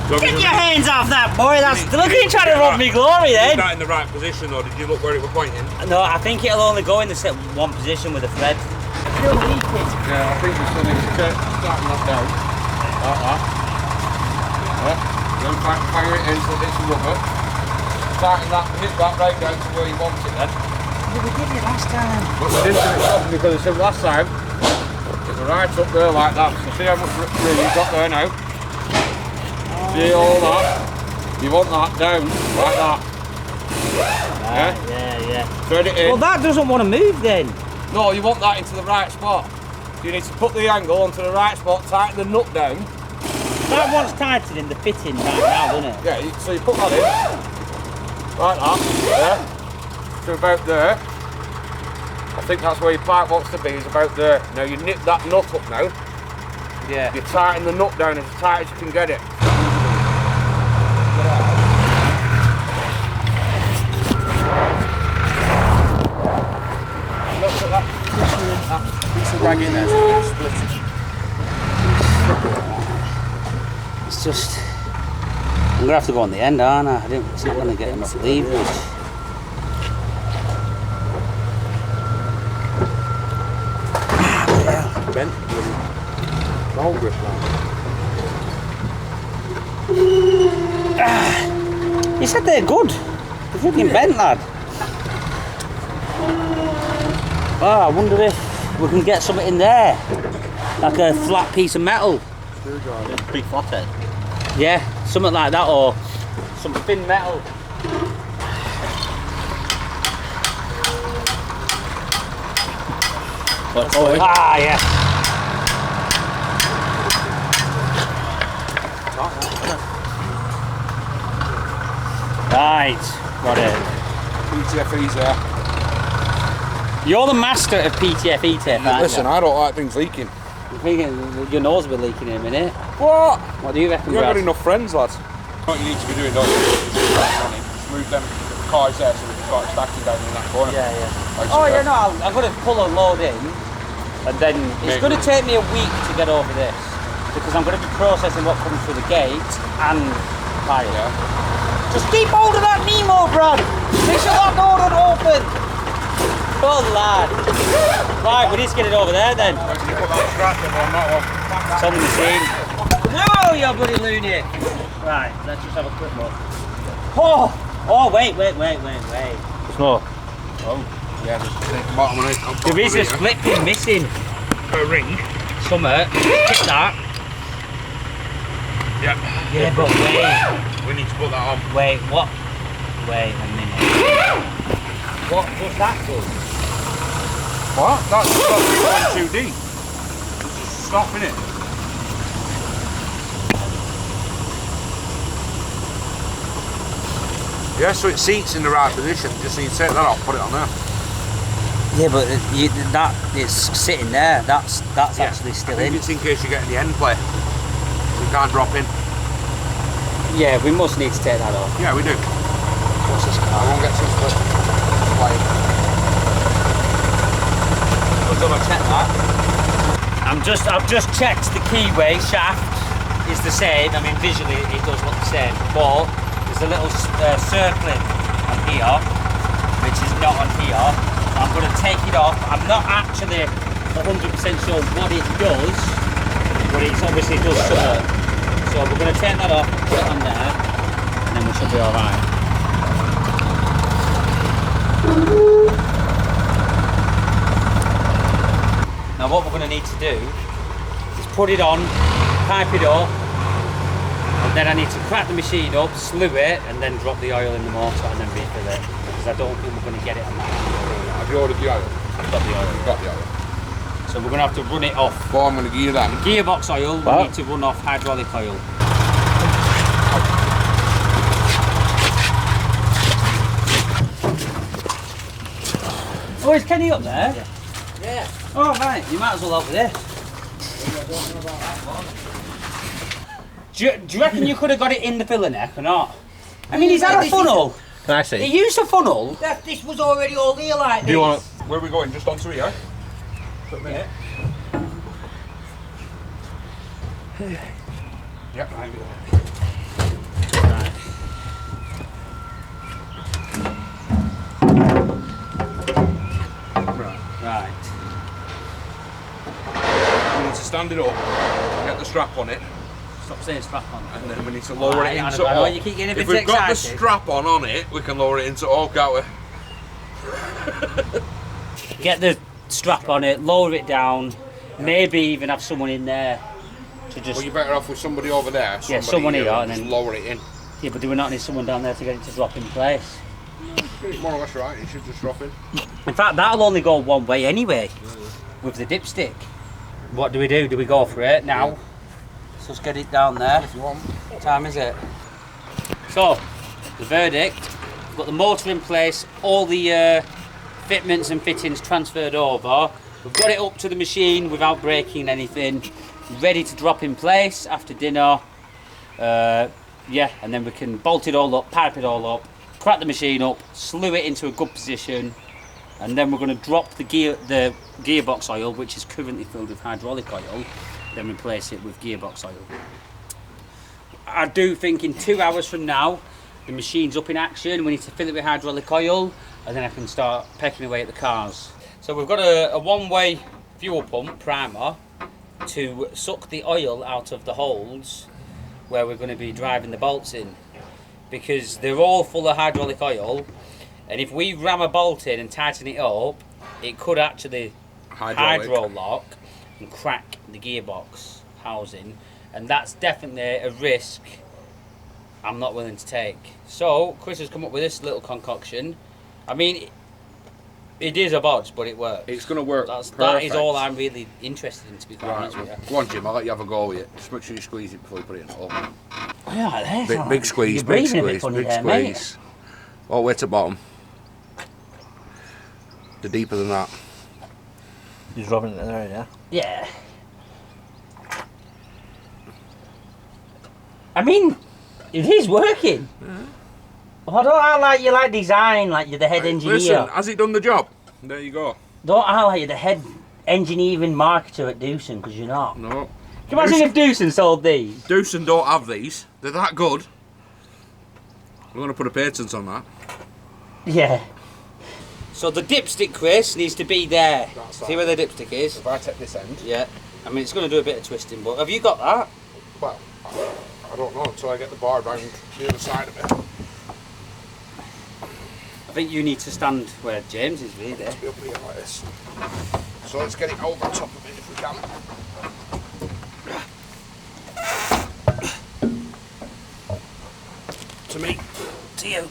S1: Get your hands off that, boy. That's look at you trying to rob me glory then.
S2: Is that in the right position, or did you look where it was pointing?
S1: No, I think it'll only go in the one position with a thread. Still leaking.
S2: Yeah, I think we still need to tighten that down. Like that. Yeah. Then fire it in so it's rubber. Tighten that, hit that right down to where you want it then.
S1: Yeah, we did it last time.
S2: But we didn't do it properly because I said last time it was right up there like that. So see how much room you've got there now? See all that? You want that down like that.
S1: Yeah.
S2: Thread it in.
S1: Well, that doesn't want to move then.
S2: No, you want that into the right spot. So you need to put the angle onto the right spot, tighten the nut down.
S1: That one's tightened in the fitting right now, doesn't it?
S2: Yeah, so you put that in. Like that. There. To about there. I think that's where your pipe wants to be, is about there. Now you nip that nut up now.
S1: Yeah.
S2: You tighten the nut down as tight as you can get it. Look at that. Piece of rag in there, so it's split.
S1: It's just... I'm going to have to go on the end, aren't I? I didn't want to get enough leverage.
S2: Bent. Roll grip now.
S1: You said they're good. They're freaking bent, lad. Oh, I wonder if we can get something in there. Like a flat piece of metal.
S5: Big flathead.
S1: Yeah, something like that, or some thin metal. Ah, yeah. Right, got it.
S2: PTFE's there.
S1: You're the master of PTFE tape, aren't
S2: Listen,
S1: you?
S2: I don't like things leaking.
S1: I'm thinking your nose will be leaking in a minute.
S2: What?
S1: What do you reckon,
S2: You haven't
S1: Brad?
S2: got enough friends, lads. What you need to be doing, don't you? Just move them cars there so we can start stacking down in that corner.
S1: Yeah.
S2: Like
S1: Oh,
S2: so
S1: yeah, no, I'm going to pull a load in, and then it's
S2: Make
S1: going to take me a week to get over this, because I'm going to be processing what comes through the gate and fire.
S2: Yeah.
S1: Just keep hold of that Nemo, Brad! Make sure that door don't open! Good lad. Right, we need to get it over there then.
S2: Can you put that scratch on that one?
S1: It's on the machine. Whoa, you bloody loony! Right, let's just have a quick look. Oh, wait.
S5: It's not.
S2: Oh, yeah, just take the bottom of it.
S1: There is a split pin missing.
S2: A ring.
S1: Somewhere. Get that.
S2: Yeah.
S1: Yeah, but wait.
S2: We need to put that on.
S1: Wait, what? Wait a minute. What's that for?
S2: What? That's 2D. It's just stopping it. Yeah, so it seats in the right position. Just need to take that off, put it on there.
S1: Yeah, but it's sitting there. That's actually still
S2: I think
S1: in.
S2: it's in case you get in the end play. So you can't drop in.
S1: Yeah, we must need to take that off.
S2: Yeah, we do. What's this? I won't get some split.
S1: We'll double check that. I've just checked the keyway shaft is the same. I mean, visually it does look the same, but there's a little circling on here, which is not on here. I'm going to take it off. I'm not actually 100% sure what it does, but it obviously does something. So we're going to take that off, put it on there, and then we should be alright. Now what we're going to need to do is put it on, pipe it up, and then I need to crack the machine up, slew it, and then drop the oil in the motor and then refill it. Because I don't think we're going to get it on that.
S2: Have you ordered the oil?
S1: I've got the oil.
S2: You've got the oil.
S1: So we're going to have to run it off.
S2: Well, I'm going to gear that.
S1: Gearbox oil, we need to run off hydraulic oil. Oh, is Kenny up there?
S6: Yeah.
S1: Oh, right, you might as well help with this. Do you reckon you could have got it in the filler neck or not? I mean, is that a funnel?
S5: Can I see?
S1: He used a funnel.
S6: This was already all here like
S2: Do you want to... Where are we going? Just on through here? For a minute. Yep.
S1: Right.
S2: We need to stand it up, get the strap on it,
S1: Stop saying strap on.
S2: and then we need to lower it into
S1: I know,
S2: all.
S1: you keep getting a
S2: If
S1: bit
S2: we've got the
S1: excited.
S2: strap on it, we can lower it into all, can't we?
S1: Get the strap on it, lower it down, maybe even have someone in there to just...
S2: Well, you're better off with somebody over there.
S1: Yeah, someone here,
S2: and
S1: and
S2: just
S1: then-
S2: lower it in.
S1: Yeah, but do we not need someone down there to get it to drop in place?
S2: It's more or less right, it should just drop in.
S1: In fact, that'll only go one way anyway, with the dipstick. What do? Do we go for it now? Let's just get it down there.
S2: If you want.
S1: What time is it? So, the verdict, we've got the motor in place, all the fitments and fittings transferred over. We've got it up to the machine without breaking anything, ready to drop in place after dinner. Yeah, and then we can bolt it all up, pipe it all up, crack the machine up, slew it into a good position, and then we're going to drop the gearbox oil, which is currently filled with hydraulic oil, then replace it with gearbox oil. I do think in 2 hours from now, the machine's up in action, we need to fill it with hydraulic oil, and then I can start pecking away at the cars. So we've got a one-way fuel pump, primer, to suck the oil out of the holes where we're going to be driving the bolts in, because they're all full of hydraulic oil, and if we ram a bolt in and tighten it up, it could actually hydro lock and crack the gearbox housing, and that's definitely a risk I'm not willing to take. So Chris has come up with this little concoction. I mean, it is a bodge, but it works.
S2: It's going to work.
S1: That is all I'm really interested in, to be quite honest with you.
S2: Go on, Jim, I'll let you have a go with it. Just make sure you squeeze it before you put it in the hole.
S1: Yeah,
S2: Big squeeze,
S1: You're
S2: big
S1: breathing a bit
S2: squeeze,
S1: funny
S2: big
S1: there, mate.
S2: squeeze. All the way to bottom. The deeper than that.
S5: He's rubbing it in there, yeah?
S1: Yeah. I mean, it is working. I don't act like you like design, like you're the head engineer.
S2: Listen, has it done the job? There you go.
S1: Don't act like you're the head engineering marketer at Doosan, because you're not.
S2: No.
S1: Can you imagine if Doosan sold these?
S2: Doosan don't have these. They're that good. I'm going to put a patent on that.
S1: Yeah. So the dipstick, Chris, needs to be there.
S2: That's
S1: See where the dipstick is?
S2: If I take this end.
S1: Yeah. I mean, it's going to do a bit of twisting, but have you got that?
S2: Well, I don't know until I get the bar round the other side of it.
S1: I think you need to stand where James is, really.
S2: Be up here like this. So let's get it over top of it if we can. To me.
S1: To you.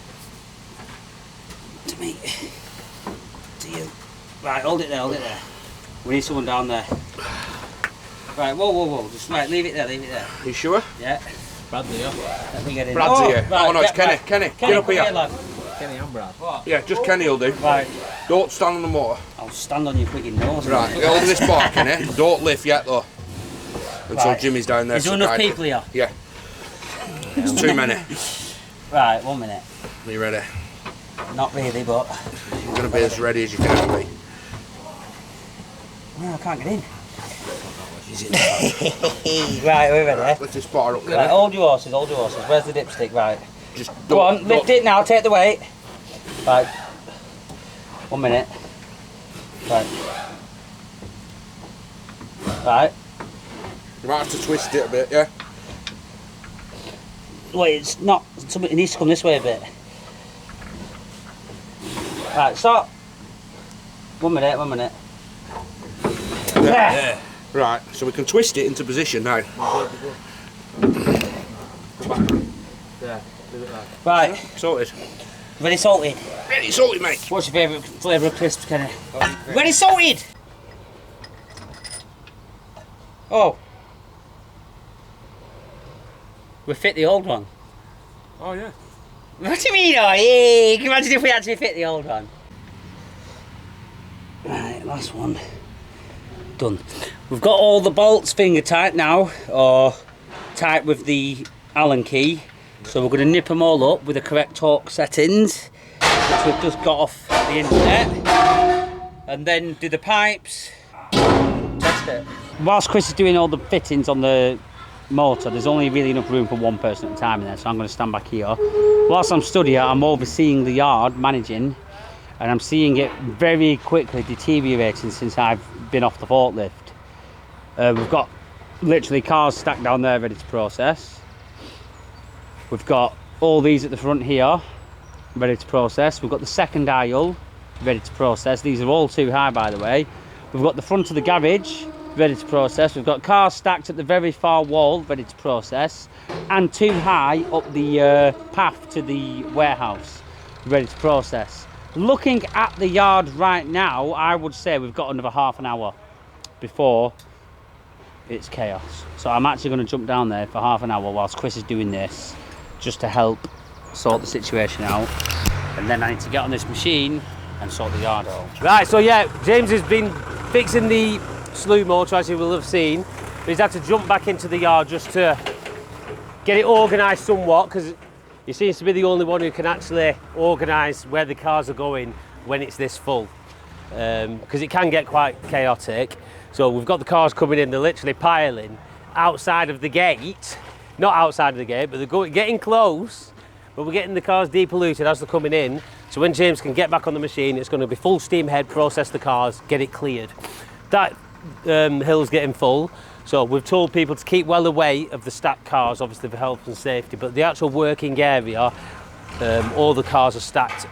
S1: To me. To you. Right, hold it there, hold it there. We need someone down there. Right, whoa. Just right, leave it there, leave it there.
S2: You sure?
S1: Yeah.
S5: Bradley, yeah.
S1: Let me get in.
S2: Brad's here.
S1: Right,
S2: Oh no, it's Kenny.
S1: right.
S2: Kenny,
S1: Kenny,
S2: get up
S1: come
S2: here.
S1: lad.
S5: Kenny and Brad.
S1: What?
S2: Yeah, just Kenny will do.
S1: Right.
S2: Don't stand on the motor.
S1: I'll stand on your frigging nose.
S2: Right,
S1: mate.
S2: get hold of this bar, Kenny. Don't lift yet though. Until
S1: Right.
S2: Jimmy's down there.
S1: Is there
S2: to
S1: enough
S2: guide it.
S1: people here?
S2: Yeah. There's too many.
S1: Right, 1 minute.
S2: Are you ready?
S1: Not really, but...
S2: You're going to be as ready as you can be.
S1: No, I can't get in. Right, we're ready.
S2: Lift this bar up, Kenny.
S1: Right, hold your horses, hold your horses. Where's the dipstick? Right.
S2: Just
S1: Go on, lift it now, take the weight. Right. 1 minute. Right. Right.
S2: You might have to twist it a bit, yeah?
S1: Wait, it's not... It needs to come this way a bit. Right, stop. 1 minute, 1 minute. Yeah.
S2: Right, so we can twist it into position now. Back
S1: Right,
S5: Sorted.
S1: ready salted.
S2: Ready salted, mate.
S1: What's your favourite flavour of crisps, Kenny? Ready salted! Oh. We fit the old one.
S5: Oh yeah.
S1: What do you mean, oh yeah? Can you imagine if we actually fit the old one? Right, last one. Done. We've got all the bolts finger tight now, or tight with the Allen key. So we're going to nip them all up with the correct torque settings, which we've just got off the internet. And then do the pipes, test it. Whilst Chris is doing all the fittings on the motor, there's only really enough room for one person at a time in there, so I'm going to stand back here. Whilst I'm stood here, I'm overseeing the yard, managing, and I'm seeing it very quickly deteriorating since I've been off the forklift. We've got literally cars stacked down there ready to process. We've got all these at the front here ready to process. We've got the second aisle ready to process. These are all too high, by the way. We've got the front of the garage ready to process. We've got cars stacked at the very far wall ready to process, and too high up the path to the warehouse ready to process. Looking at the yard right now, I would say we've got another half an hour before it's chaos. So I'm actually going to jump down there for half an hour whilst Chris is doing this, just to help sort the situation out. And then I need to get on this machine and sort the yard out.
S7: Right, so yeah, James has been fixing the Slew motor, as you will have seen. But he's had to jump back into the yard just to get it organised somewhat, because he seems to be the only one who can actually organise where the cars are going when it's this full. Because it can get quite chaotic. So we've got the cars coming in, they're literally piling outside of the gate. Not outside of the gate, but they're getting close. But we're getting the cars depolluted as they're coming in. So when James can get back on the machine, it's going to be full steam ahead, process the cars, get it cleared. That hill's getting full. So we've told people to keep well away of the stacked cars, obviously for health and safety. But the actual working area, all the cars are stacked.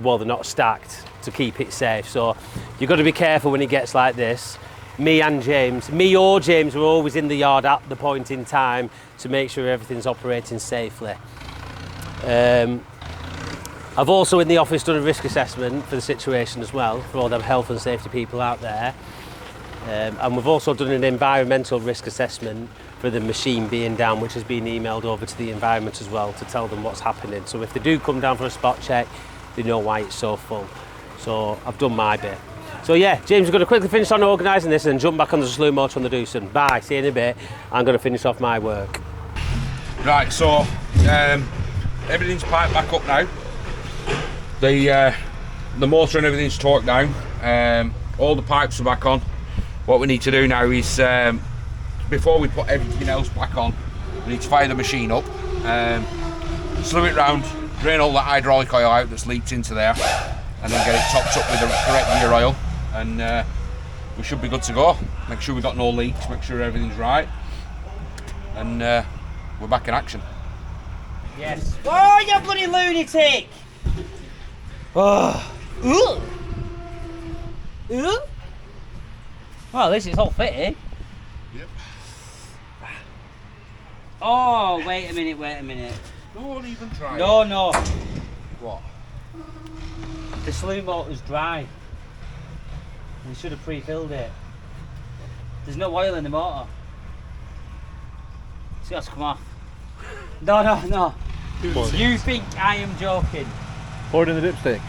S7: Well, they're not stacked to keep it safe. So you've got to be careful when it gets like this. Me or James are always in the yard at the point in time to make sure everything's operating safely. I've also in the office done a risk assessment for the situation as well, for all them health and safety people out there. And we've also done an environmental risk assessment for the machine being down, which has been emailed over to the environment as well to tell them what's happening. So if they do come down for a spot check, they know why it's so full. So I've done my bit. So yeah, James is going to quickly finish on organising this and jump back on the Slew motor on the Doosan. Bye, see you in a bit. I'm going to finish off my work.
S2: Right, so everything's piped back up now. The motor and everything's torqued down. All the pipes are back on. What we need to do now is, before we put everything else back on, we need to fire the machine up, slew it round, drain all that hydraulic oil out that's leaked into there, and then get it topped up with the correct gear oil, and we should be good to go. Make sure we've got no leaks, make sure everything's right, and we're back in action.
S1: Yes. Oh, you bloody lunatic! Oh. Ooh. Ooh. Well, at least it's all fitted.
S2: Yep.
S1: Oh, wait a minute.
S2: Don't even try.
S1: No.
S2: What?
S1: The Slew motor's dry. We should have pre-filled it. There's no oil in the motor. It's got to come off. No. You think I am joking?
S5: Pour it in the dipstick.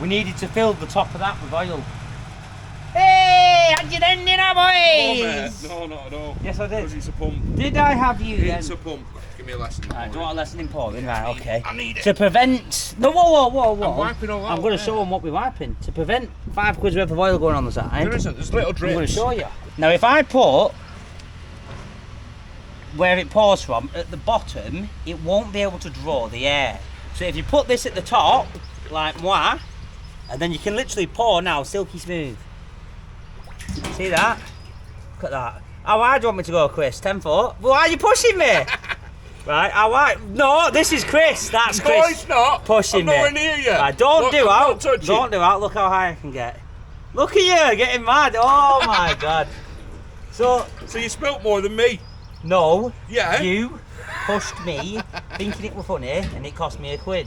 S1: We needed to fill the top of that with oil. Hey, how'd you then, boys?
S2: No, not at all.
S1: Yes, I did.
S2: Because it's a pump.
S1: Did I have you then?
S2: It's a pump. Give me a lesson.
S1: Right, do you want a lesson in pouring? Right, okay.
S2: I need it.
S1: To prevent... No, whoa.
S2: I'm wiping all
S1: I'm
S2: out
S1: going to
S2: there.
S1: show them what we're wiping. To prevent £5 worth of oil going on the side.
S2: There isn't. There's little drips.
S1: I'm going to show you. Now, if I put where it pours from at the bottom, it won't be able to draw the air. So if you put this at the top, like moi, and then you can literally pour now, silky smooth. See that? Look at that. How wide do you want me to go, Chris? 10 foot? Well, why are you pushing me? Right, how wide? No, this is Chris. That's Chris.
S2: No, it's not.
S1: Pushing
S2: I'm
S1: me.
S2: nowhere near you.
S1: Right, don't
S2: Look,
S1: do
S2: I'm
S1: out.
S2: not touching.
S1: Don't do out. Look how high I can get. Look at you, getting mad. Oh my God. So
S2: you spilt more than me.
S6: No.
S2: Yeah.
S6: You pushed me, thinking it was funny, and it cost me £1.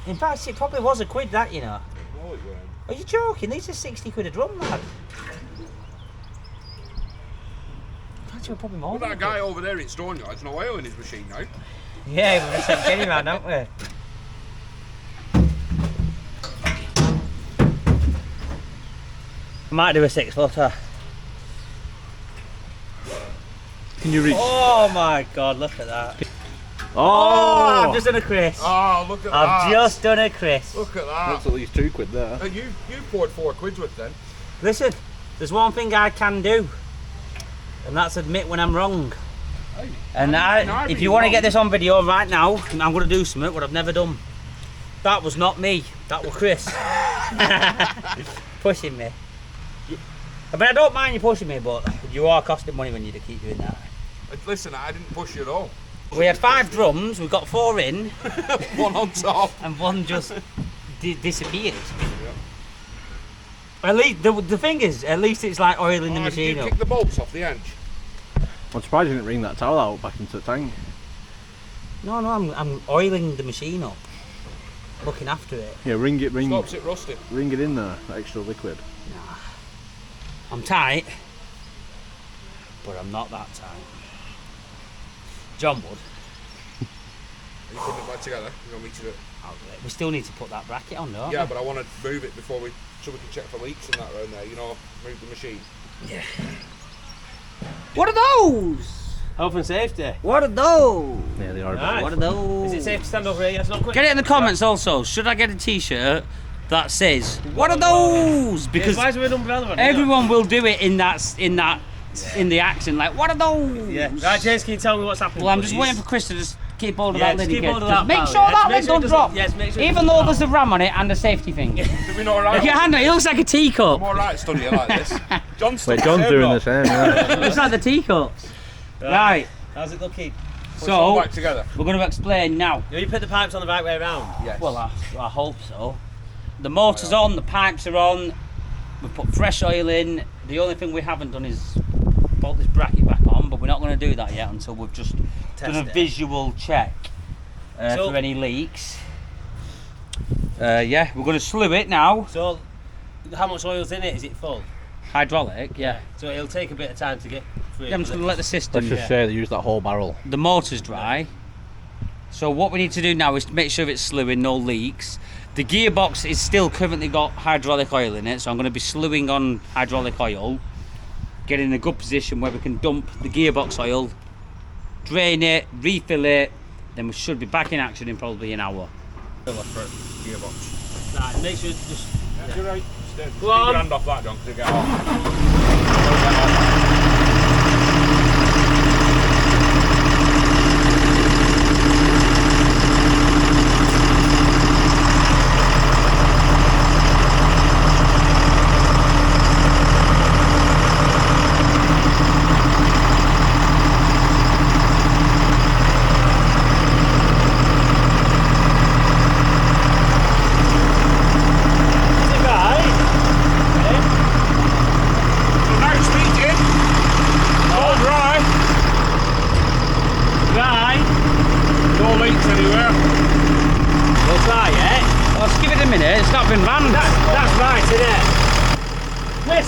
S6: In fact, it probably was £1, that, you know.
S2: No, it weren't.
S6: Are you joking? These are 60 quid a drum, lad. In fact, you're probably more.
S2: Well, that guy over there in Stoneyard's no oil in his machine now.
S6: Yeah, we've just sent Kenny round, haven't we? I might do a 6-footer.
S5: Can you reach?
S6: Oh my god, look at that.
S5: Oh!
S6: I've just done a Chris.
S2: Oh, look at that.
S6: I've just done a Chris.
S2: Look at that.
S5: That's at least £2 there.
S2: You poured £4 worth then.
S6: Listen, there's one thing I can do, and that's admit when I'm wrong.
S2: Hey,
S6: And if you want to get this on video right now, I'm going to do something what I've never done. That was not me, that was Chris. Pushing me. I mean, I don't mind you pushing me, but you are costing money when you keep doing that.
S2: Listen, I didn't push you at all.
S6: We had 5 drums, we got 4 in,
S2: One on top.
S6: and one just disappeared. At least, the thing is, at least it's like oiling the
S2: Did
S6: machine
S2: you
S6: up.
S2: kick the bolts off the edge?
S5: I'm surprised you didn't ring that towel out back into the tank.
S6: No, I'm oiling the machine up. Looking after it.
S5: Yeah, ring it
S2: rusting.
S5: ring it in there, that extra liquid.
S6: I'm tight, but I'm not that tight. John would.
S2: Are you putting it back together? You want me to do it?
S6: We still need to put that bracket on, don't
S2: Yeah,
S6: we?
S2: but I want to move it before so we can check for leaks and that around there. You know, move the machine.
S6: Yeah. What are those?
S7: Health and safety.
S6: What are those?
S5: Yeah, they are.
S7: Right.
S6: What are those?
S7: Is it safe to stand over here? Yes, not quick.
S1: Get it in the comments also. Should I get a t-shirt that says, what are those? Because
S7: why is there an umbrella on it?
S1: everyone will do it in the accent, like, what are those?
S7: Yeah. Right, James, can you tell me what's happening?
S1: Well, I'm just
S7: please?
S1: waiting for Chris to just keep hold of
S7: Yeah,
S1: that
S7: just
S1: lid
S7: keep
S1: again.
S7: hold of
S1: Just
S7: that,
S1: make
S7: pal,
S1: sure
S7: yeah.
S1: that
S7: Make
S1: lid
S7: sure it
S1: don't
S7: doesn't-
S1: drop.
S7: yes, make sure it
S1: Even
S7: doesn't
S1: though there's a ram on it and a safety thing.
S2: Do we know right?
S1: If you handle it, it looks like a teacup.
S2: I'm alright studying like this. John's
S5: Wait, John's doing the same, yeah.
S1: It looks like the teacups. Right,
S7: How's it looking?
S1: so
S2: back together.
S1: we're going to explain now.
S7: You put the pipes on the right way around.
S2: Yes.
S1: Well, I hope so. The motor's on, the pipes are on, we've put fresh oil in. The only thing we haven't done is bolt this bracket back on, but we're not going to do that yet until we've just done a
S7: it.
S1: visual check
S7: So-
S1: for any leaks. Yeah, we're going to slew it now.
S7: So, how much oil's in it? Is it full?
S1: Hydraulic, yeah.
S7: So it'll take a bit of time to get through.
S1: Yeah, I'm just going to let the system.
S5: Let's just say they use that whole barrel.
S1: The motor's dry. So what we need to do now is to make sure it's slewing, no leaks. The gearbox is still currently got hydraulic oil in it, so I'm going to be slewing on hydraulic oil, getting in a good position where we can dump the gearbox oil, drain it, refill it, then we should be back in action in probably an hour.
S2: Gearbox.
S7: Right, make sure it's just.
S2: Yeah, you're right. Keep
S7: Go on.
S2: your hand off that, John, 'cause it'll get off.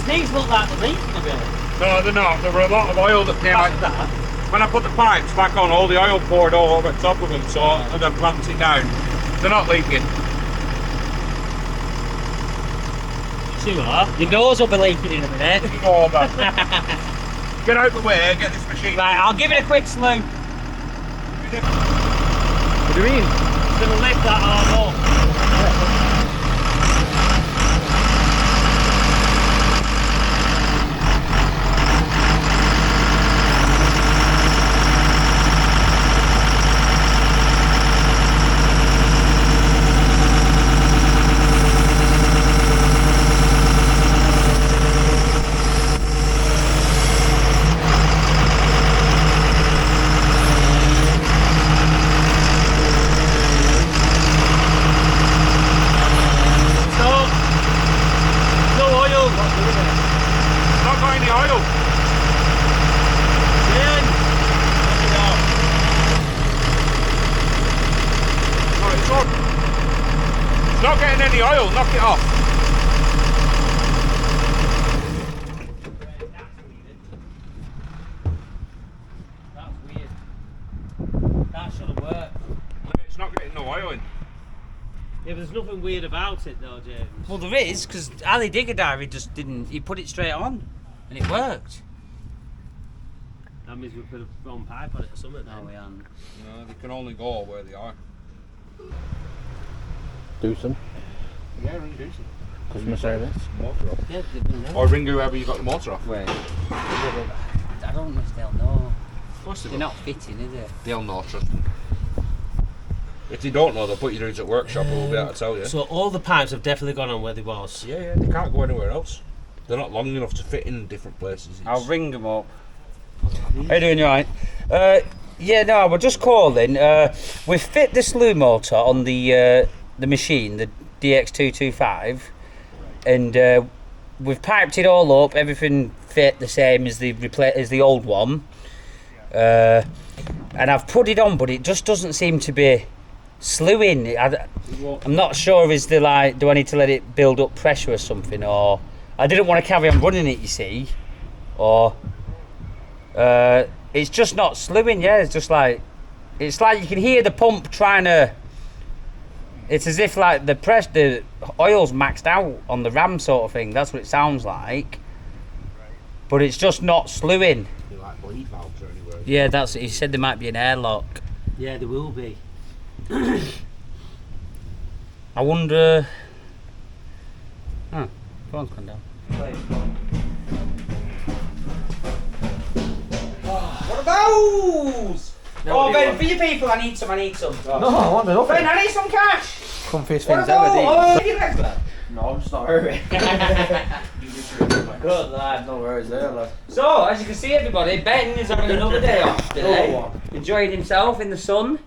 S1: These look like they're leaking a bit.
S2: No, they're not. There were a lot of oil that came out.
S1: That.
S2: When I put the pipes back on, all the oil poured all over the top of them, so and then clamped it down. They're not leaking.
S1: Sure. Your nose will be leaking in a minute.
S2: Over. Get out the way, get this machine.
S1: Right, I'll give it a quick slew.
S5: What do you mean?
S1: It's going to lift that arm up.
S2: It's not getting any oil, knock it off.
S1: That's weird. That should have worked.
S2: It's not getting no oil in.
S7: Yeah, but there's nothing weird about it though, James.
S1: Well, there is, because Ali Digger just didn't. He put it straight on, and it worked.
S7: That means we put a wrong pipe on it or something.
S1: No, we haven't.
S2: No, they can only go where they are.
S5: Do some
S2: Yeah, ring decent.
S5: customer service.
S2: Motor off.
S1: Yeah, they've been there.
S2: Or ring whoever you got the motor off.
S1: Wait. I don't know if they'll know.
S2: Of course
S1: They're not fitting, is it?
S2: They'll know, trust me. If they don't know, they'll put you into a workshop and we'll be able to tell you.
S7: So all the pipes have definitely gone on where they was.
S2: Yeah, they can't go anywhere else. They're not long enough to fit in different places.
S1: I'll ring them up. How you doing, you alright? Yeah, no, we're just calling. We've fit the Slew motor on the machine, the DX225, and we've piped it all up. Everything fit the same as the old one, and I've put it on, but it just doesn't seem to be slewing. I'm not sure. Is there like, do I need to let it build up pressure or something, or I didn't want to carry on running it, you see, or it's just not slewing. Yeah, it's just like, it's like you can hear the pump trying to. It's as if like the oil's maxed out on the ram sort of thing. That's what it sounds like. But it's just not slewing.
S2: You like bleed valves or anywhere.
S1: Yeah, that's it. He said there might be an airlock.
S7: Yeah, there will be.
S1: I wonder. Oh, phone's gone down. What about those? Oh, Ben, for you people, I need some.
S4: No, I want enough.
S1: Ben, I need some cash.
S4: Comfiest
S1: What
S4: things
S1: about?
S4: ever,
S1: Oh, your legs back.
S4: No, I'm just not hurrying.
S1: Good lad.
S4: No worries there, lad.
S1: So, as you can see, everybody, Ben is having another day off today, enjoying himself in the sun.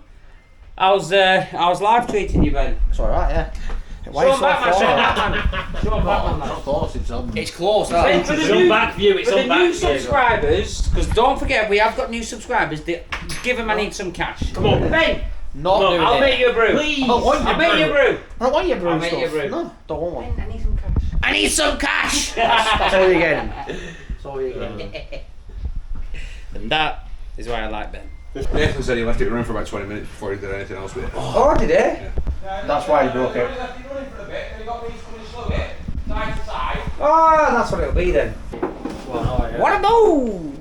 S1: How's life treating you, Ben?
S4: It's alright, yeah. Why
S1: Show
S4: are
S1: him
S4: you
S1: back, man.
S4: so
S1: Show him
S4: far?
S1: back, man. Show him back, man.
S4: Of course, it's on.
S3: It's close,
S1: Ben, for the
S7: back view, it's
S1: for
S7: on
S1: the
S7: back
S1: new
S7: view.
S1: subscribers, because don't forget, we have got new subscribers. Give them, I need some cash.
S7: Come on.
S1: Ben,
S4: Not doing
S1: I'll
S4: it.
S1: make you a brew.
S7: Please.
S4: I don't want
S1: I'll make you a brew.
S4: I don't want your brew
S1: I'll make you a
S4: stuff.
S1: brew.
S4: No, don't want one.
S1: I need some cash. I need some cash.
S4: That's all you're getting. That's all you're getting.
S1: And that is why I like Ben.
S2: Nathan said he left it running for about 20 minutes before he did anything else with it.
S1: Oh, did he?
S4: That's why you broke it.
S1: Oh, that's what it'll be then. What a move!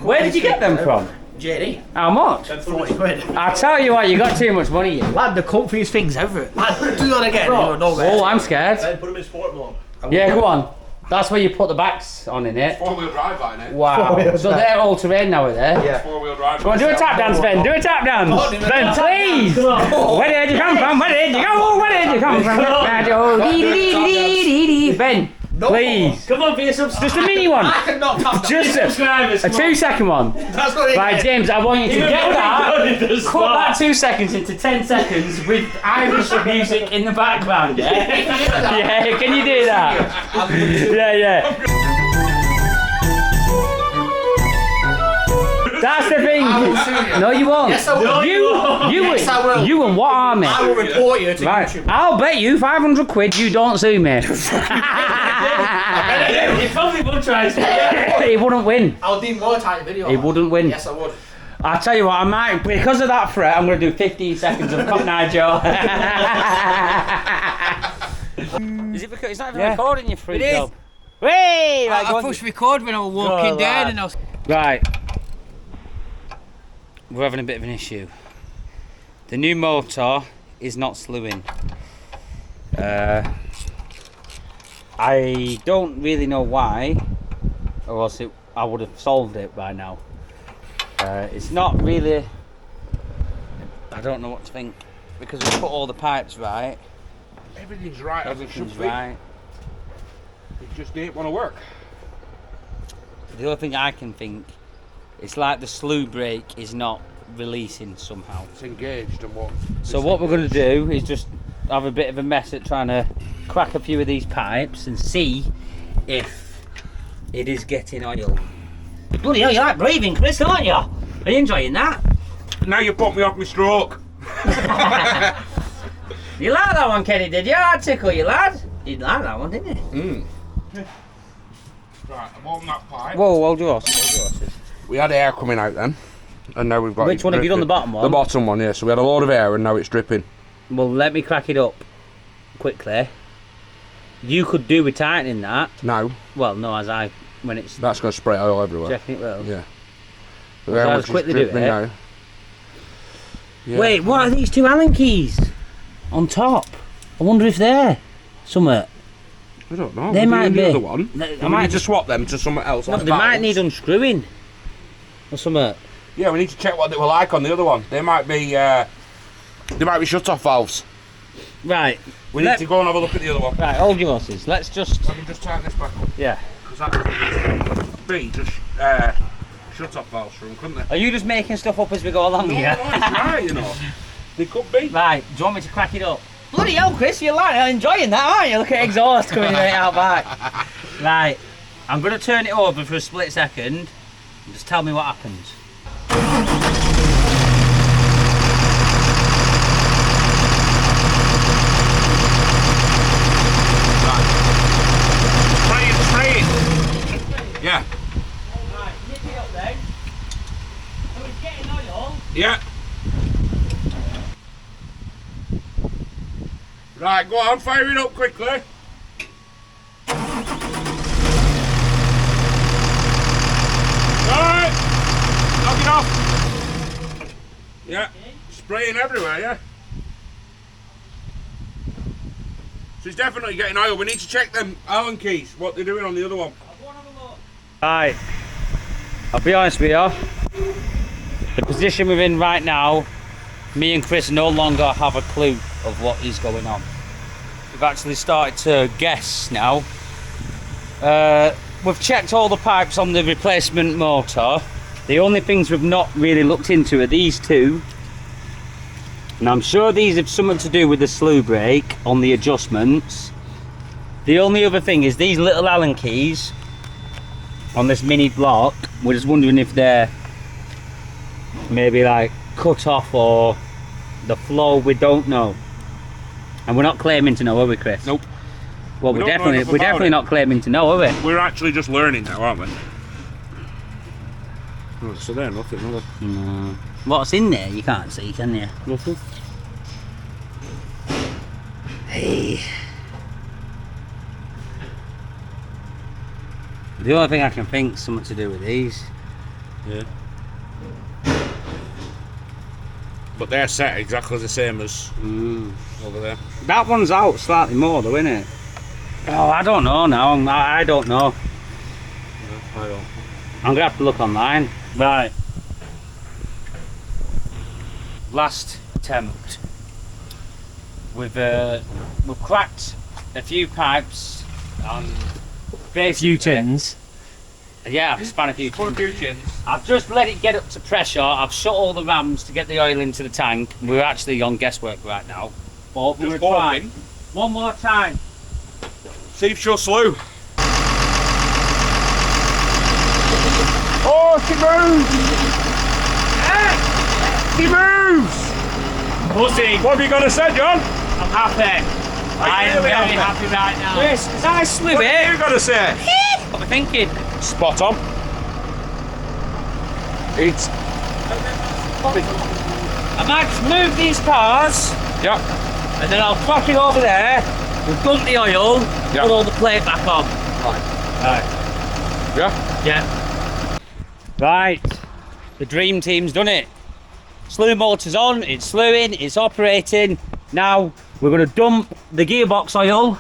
S1: Where did you get them from?
S4: JD.
S1: How much?
S4: 40 quid.
S1: I'll tell you what, you got too much money. You.
S4: Lad, the comfiest things ever. Lad, do that again. No,
S1: Oh, I'm scared.
S5: Then put them in sport mode.
S1: Yeah, go on. That's where you put the backs on in it.
S2: 4-wheel drive that, innit?
S1: Wow. So they're all terrain now, are they?
S4: Yeah.
S2: 4-wheel drive.
S1: Go on, do a tap dance, Ben. Do a tap dance. Ben, please. Where did you come from? Where did you go? Where did you come from? Ben, please.
S7: Come on for your subscribers.
S1: Just a mini one.
S4: I cannot tap that.
S1: Just
S7: Subscribers.
S1: a 2-second one.
S4: That's not it.
S1: Right, James, I want you to get that. Cut that 2 seconds into 10 seconds with Irish music in the background, yeah? Yeah, can you do that? Yeah. That's the thing. No, you won't.
S4: Yes, I will. Yes, I will.
S1: You and what army?
S4: I will report you to
S1: Right,
S4: YouTube.
S1: I'll bet you 500 quid you don't sue me.
S7: He probably would try to.
S1: He wouldn't win.
S4: I'll demonetize the video.
S1: He wouldn't win.
S4: Yes, I would.
S1: I'll tell you what, I might, because of that threat, I'm going to do 15 seconds of Cotton Eye Joe. Is it because it's not even recording your free job? Hey! Right,
S3: I pushed record when I was walking down and I was...
S1: Right. We're having a bit of an issue. The new motor is not slewing. I don't really know why, or else I would have solved it by now. It's not really... I don't know what to think. Because we put all the pipes right.
S2: Everything's right.
S1: Everything's right.
S2: It just didn't want to work.
S1: The other thing I can think, it's like the slew brake is not releasing somehow.
S2: It's engaged and what?
S1: So what we're going to do is just have a bit of a mess at trying to crack a few of these pipes and see if it is getting oil. Bloody hell, you like breathing, Chris, aren't you? Are you enjoying that?
S2: Now you put me off my stroke.
S6: You like that one, Kenny, did you? I'd tickle you, lad. You'd like that one, didn't you?
S2: Right, I'm on that pipe.
S1: Whoa, hold your horses.
S2: We had air coming out then, and now we've got.
S1: Which one have you done, the bottom one?
S2: The bottom one, yeah. So we had a load of air, and now it's dripping.
S1: Well, let me crack it up quickly. You could do with tightening that.
S2: No.
S1: Well, no, when it's.
S2: That's going to spray oil everywhere.
S1: Checking it will.
S2: Yeah.
S1: So I'll just quickly do it.
S2: Now. Yeah.
S1: Wait, what are these two Allen keys on top? I wonder if they're somewhere.
S2: I don't know.
S1: They might be.
S2: The other one.
S1: I might
S2: need to swap them to something else.
S1: No,
S2: like
S1: they might
S2: valves.
S1: need unscrewing or something.
S2: Yeah, we need to check what they were like on the other one. They might be shut-off valves.
S1: Right.
S2: We need to go and have a look at the other one.
S1: Right, hold your horses. Let's just.
S2: Let me just tighten this back up.
S1: Yeah.
S2: Because that could be just shut-off valves for them, couldn't they?
S1: Are you just making stuff up as we go along here?
S2: No, it's right, you know. They could be.
S1: Right, do you want me to crack it up? Bloody hell, Chris, you're enjoying that, aren't you? Look at exhaust coming out back. Right, I'm going to turn it over for a split second and just tell me what happens.
S2: Spray it. Yeah.
S1: Right, nip it up then. So it's getting oil.
S2: Yeah. Right, go on, fire it up quickly. Right, knock it off. Yeah, spraying everywhere, yeah. So it's definitely getting oil. We need to check them Allen keys, what they're doing on the other one.
S1: Right, I'll be honest with you. The position we're in right now, me and Chris no longer have a clue of what is going on. We've actually started to guess now. We've checked all the pipes on the replacement motor. The only things we've not really looked into are these two. And I'm sure these have something to do with the slew brake on the adjustments. The only other thing is these little Allen keys on this mini block. We're just wondering if they're maybe like cut off or the flow, we don't know. And we're not claiming to know, are we, Chris?
S2: Nope.
S1: Well, we're definitely not claiming to know, are we?
S2: We're actually just learning now, aren't we? Oh, so there, nothing, nothing.
S1: No. What's in there? You can't see, can you?
S2: Nothing.
S1: Hey. The only thing I can think is something to do with these.
S2: Yeah. But they're set exactly the same as over there.
S1: That one's out slightly more though, isn't it? Oh, I don't know now. I don't know.
S2: Yeah, I don't.
S1: I'm gonna have to look online. Right. Last attempt. We've cracked a few pipes and basically,
S7: Few tins.
S1: Yeah, I've spun a few
S2: chins.
S1: I've just let it get up to pressure. I've shut all the rams to get the oil into the tank. We're actually on guesswork right now. But we're trying one more time.
S2: See if you're Slew. Oh, she moves! He moves!
S1: Pussy,
S2: What have you got to say, John?
S1: I'm happy. I am
S2: really
S1: very
S2: happy?
S1: happy right now.
S6: Chris, is that a slew
S2: What have you got to say?
S1: What am I thinking?
S2: Spot on. It's.
S1: I might just move these cars
S2: Yeah.
S1: and then I'll crack it over there. We'll dump the oil,
S2: Yeah.
S1: put all the plate back on. Right.
S2: Yeah.
S1: Yeah. Right. The dream team's done it. Slew motor's on, it's slewing, it's operating. Now we're going to dump the gearbox oil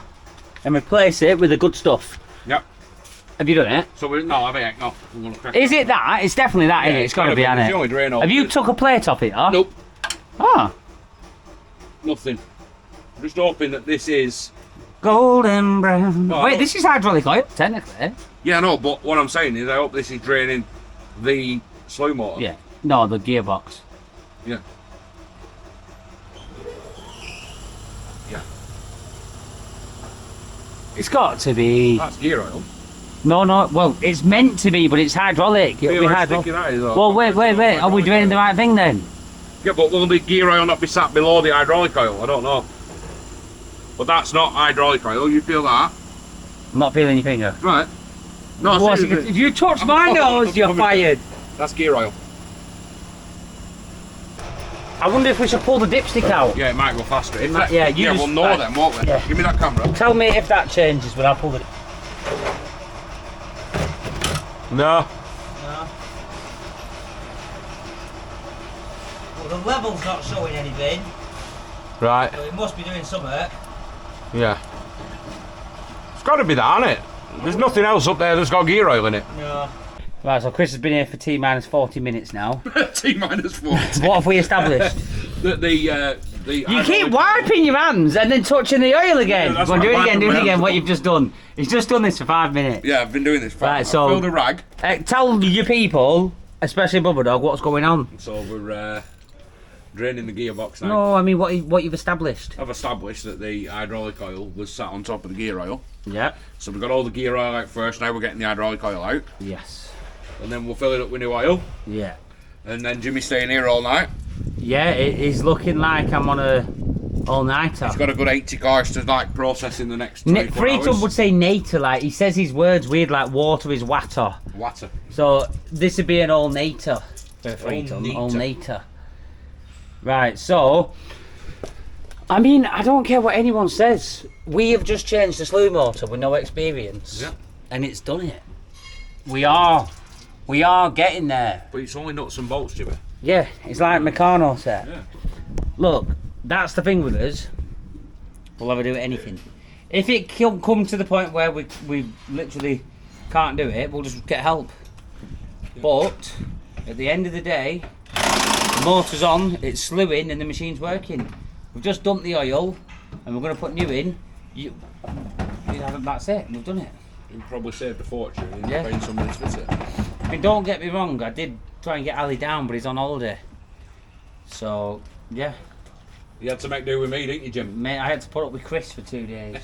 S1: and replace it with the good stuff.
S2: Yep.
S1: Have you done it?
S2: So we're no, I ain't. No. We're gonna crack
S1: Is it that? It's definitely that, isn't it? It's got to be, hasn't
S2: It's the only
S1: it?
S2: drain off.
S1: Have you took a plate off it, huh?
S2: Nope.
S1: Ah.
S2: Nothing. I'm just hoping that this is.
S1: Golden brown.
S2: No,
S1: Wait, this is hydraulic oil, technically.
S2: Yeah, no. But what I'm saying is, I hope this is draining the Slew motor.
S1: Yeah. No, the gearbox.
S2: Yeah. Yeah.
S1: It's got to be.
S2: That's gear oil.
S1: No, no. Well, it's meant to be, but it's hydraulic. It'll be hydraulic. Well, wait. Are we doing the right thing then?
S2: Yeah, but will the gear oil not be sat below the hydraulic oil? I don't know. But that's not hydraulic oil, you feel that?
S1: I'm not feeling your finger.
S2: Right. No,
S1: What,
S2: seriously.
S1: if you touch my nose, you're fired.
S2: That's gear oil.
S1: I wonder if we should pull the dipstick out.
S2: Yeah, it might go faster. If that,
S1: yeah, you
S2: yeah,
S1: just-
S2: we'll know
S1: right.
S2: then, won't we?
S1: Yeah.
S2: Give me that camera.
S1: Tell me if that changes when I pull the...
S7: No.
S6: Well, the level's not showing anything,
S7: Right.
S6: so it must be doing something.
S7: Yeah. It's got to be that, hasn't it? There's nothing else up there that's got gear oil in it.
S6: No.
S1: Right, so Chris has been here for T-minus 40 minutes now.
S2: T-minus 4.
S1: What have we established?
S2: The
S1: You keep wiping your hands and then touching the oil again.
S2: Yeah, that's
S1: Go on,
S2: what
S1: do it
S2: I'm
S1: again, do it
S2: wiping my
S1: again,
S2: hands
S1: what
S2: with.
S1: you've just done. He's just done this for 5 minutes.
S2: Yeah, I've been doing this for
S1: Right, so-
S2: Fill the rag.
S1: Tell your people, especially Bubba Dog, what's going on.
S2: So we're draining the gearbox now.
S1: No, I mean what you've established.
S2: I've established that the hydraulic oil was sat on top of the gear oil.
S1: Yeah.
S2: So we got all the gear oil out first, now we're getting the hydraulic oil out.
S1: Yes.
S2: And then we'll fill it up with new oil.
S1: Yeah.
S2: And then Jimmy's staying here all night.
S1: Yeah, it is looking like I'm on a all-nighter.
S2: He's got a good 80 cars to like process in the next 24
S1: Freeton
S2: hours.
S1: would say nater, like he says his words weird, like water is water.
S2: Water.
S1: So this would be an all-nater for Freeton.
S2: All-nater.
S1: All-nater. Right, so I mean, I don't care what anyone says. We have just changed the Slew motor with no experience.
S2: Yeah.
S1: And it's done it. We are getting there.
S2: But it's only nuts and bolts, Jimmy.
S1: Yeah, it's like Meccano said.
S2: Yeah.
S1: Look, that's the thing with us. We'll never do anything. If it come to the point where we literally can't do it, we'll just get help. But at the end of the day, the motor's on, it's slewing, and the machine's working. We've just dumped the oil, and we're going to put new in. That's it. We've done it.
S2: You probably saved a fortune in
S1: Yeah.
S2: paying somebody to fit it.
S1: I mean, don't get me wrong. I did try and get Ali down, but he's on holiday. So yeah.
S2: You had to make do with me, didn't you, Jim?
S1: Mate, I had to put up with Chris for 2 days.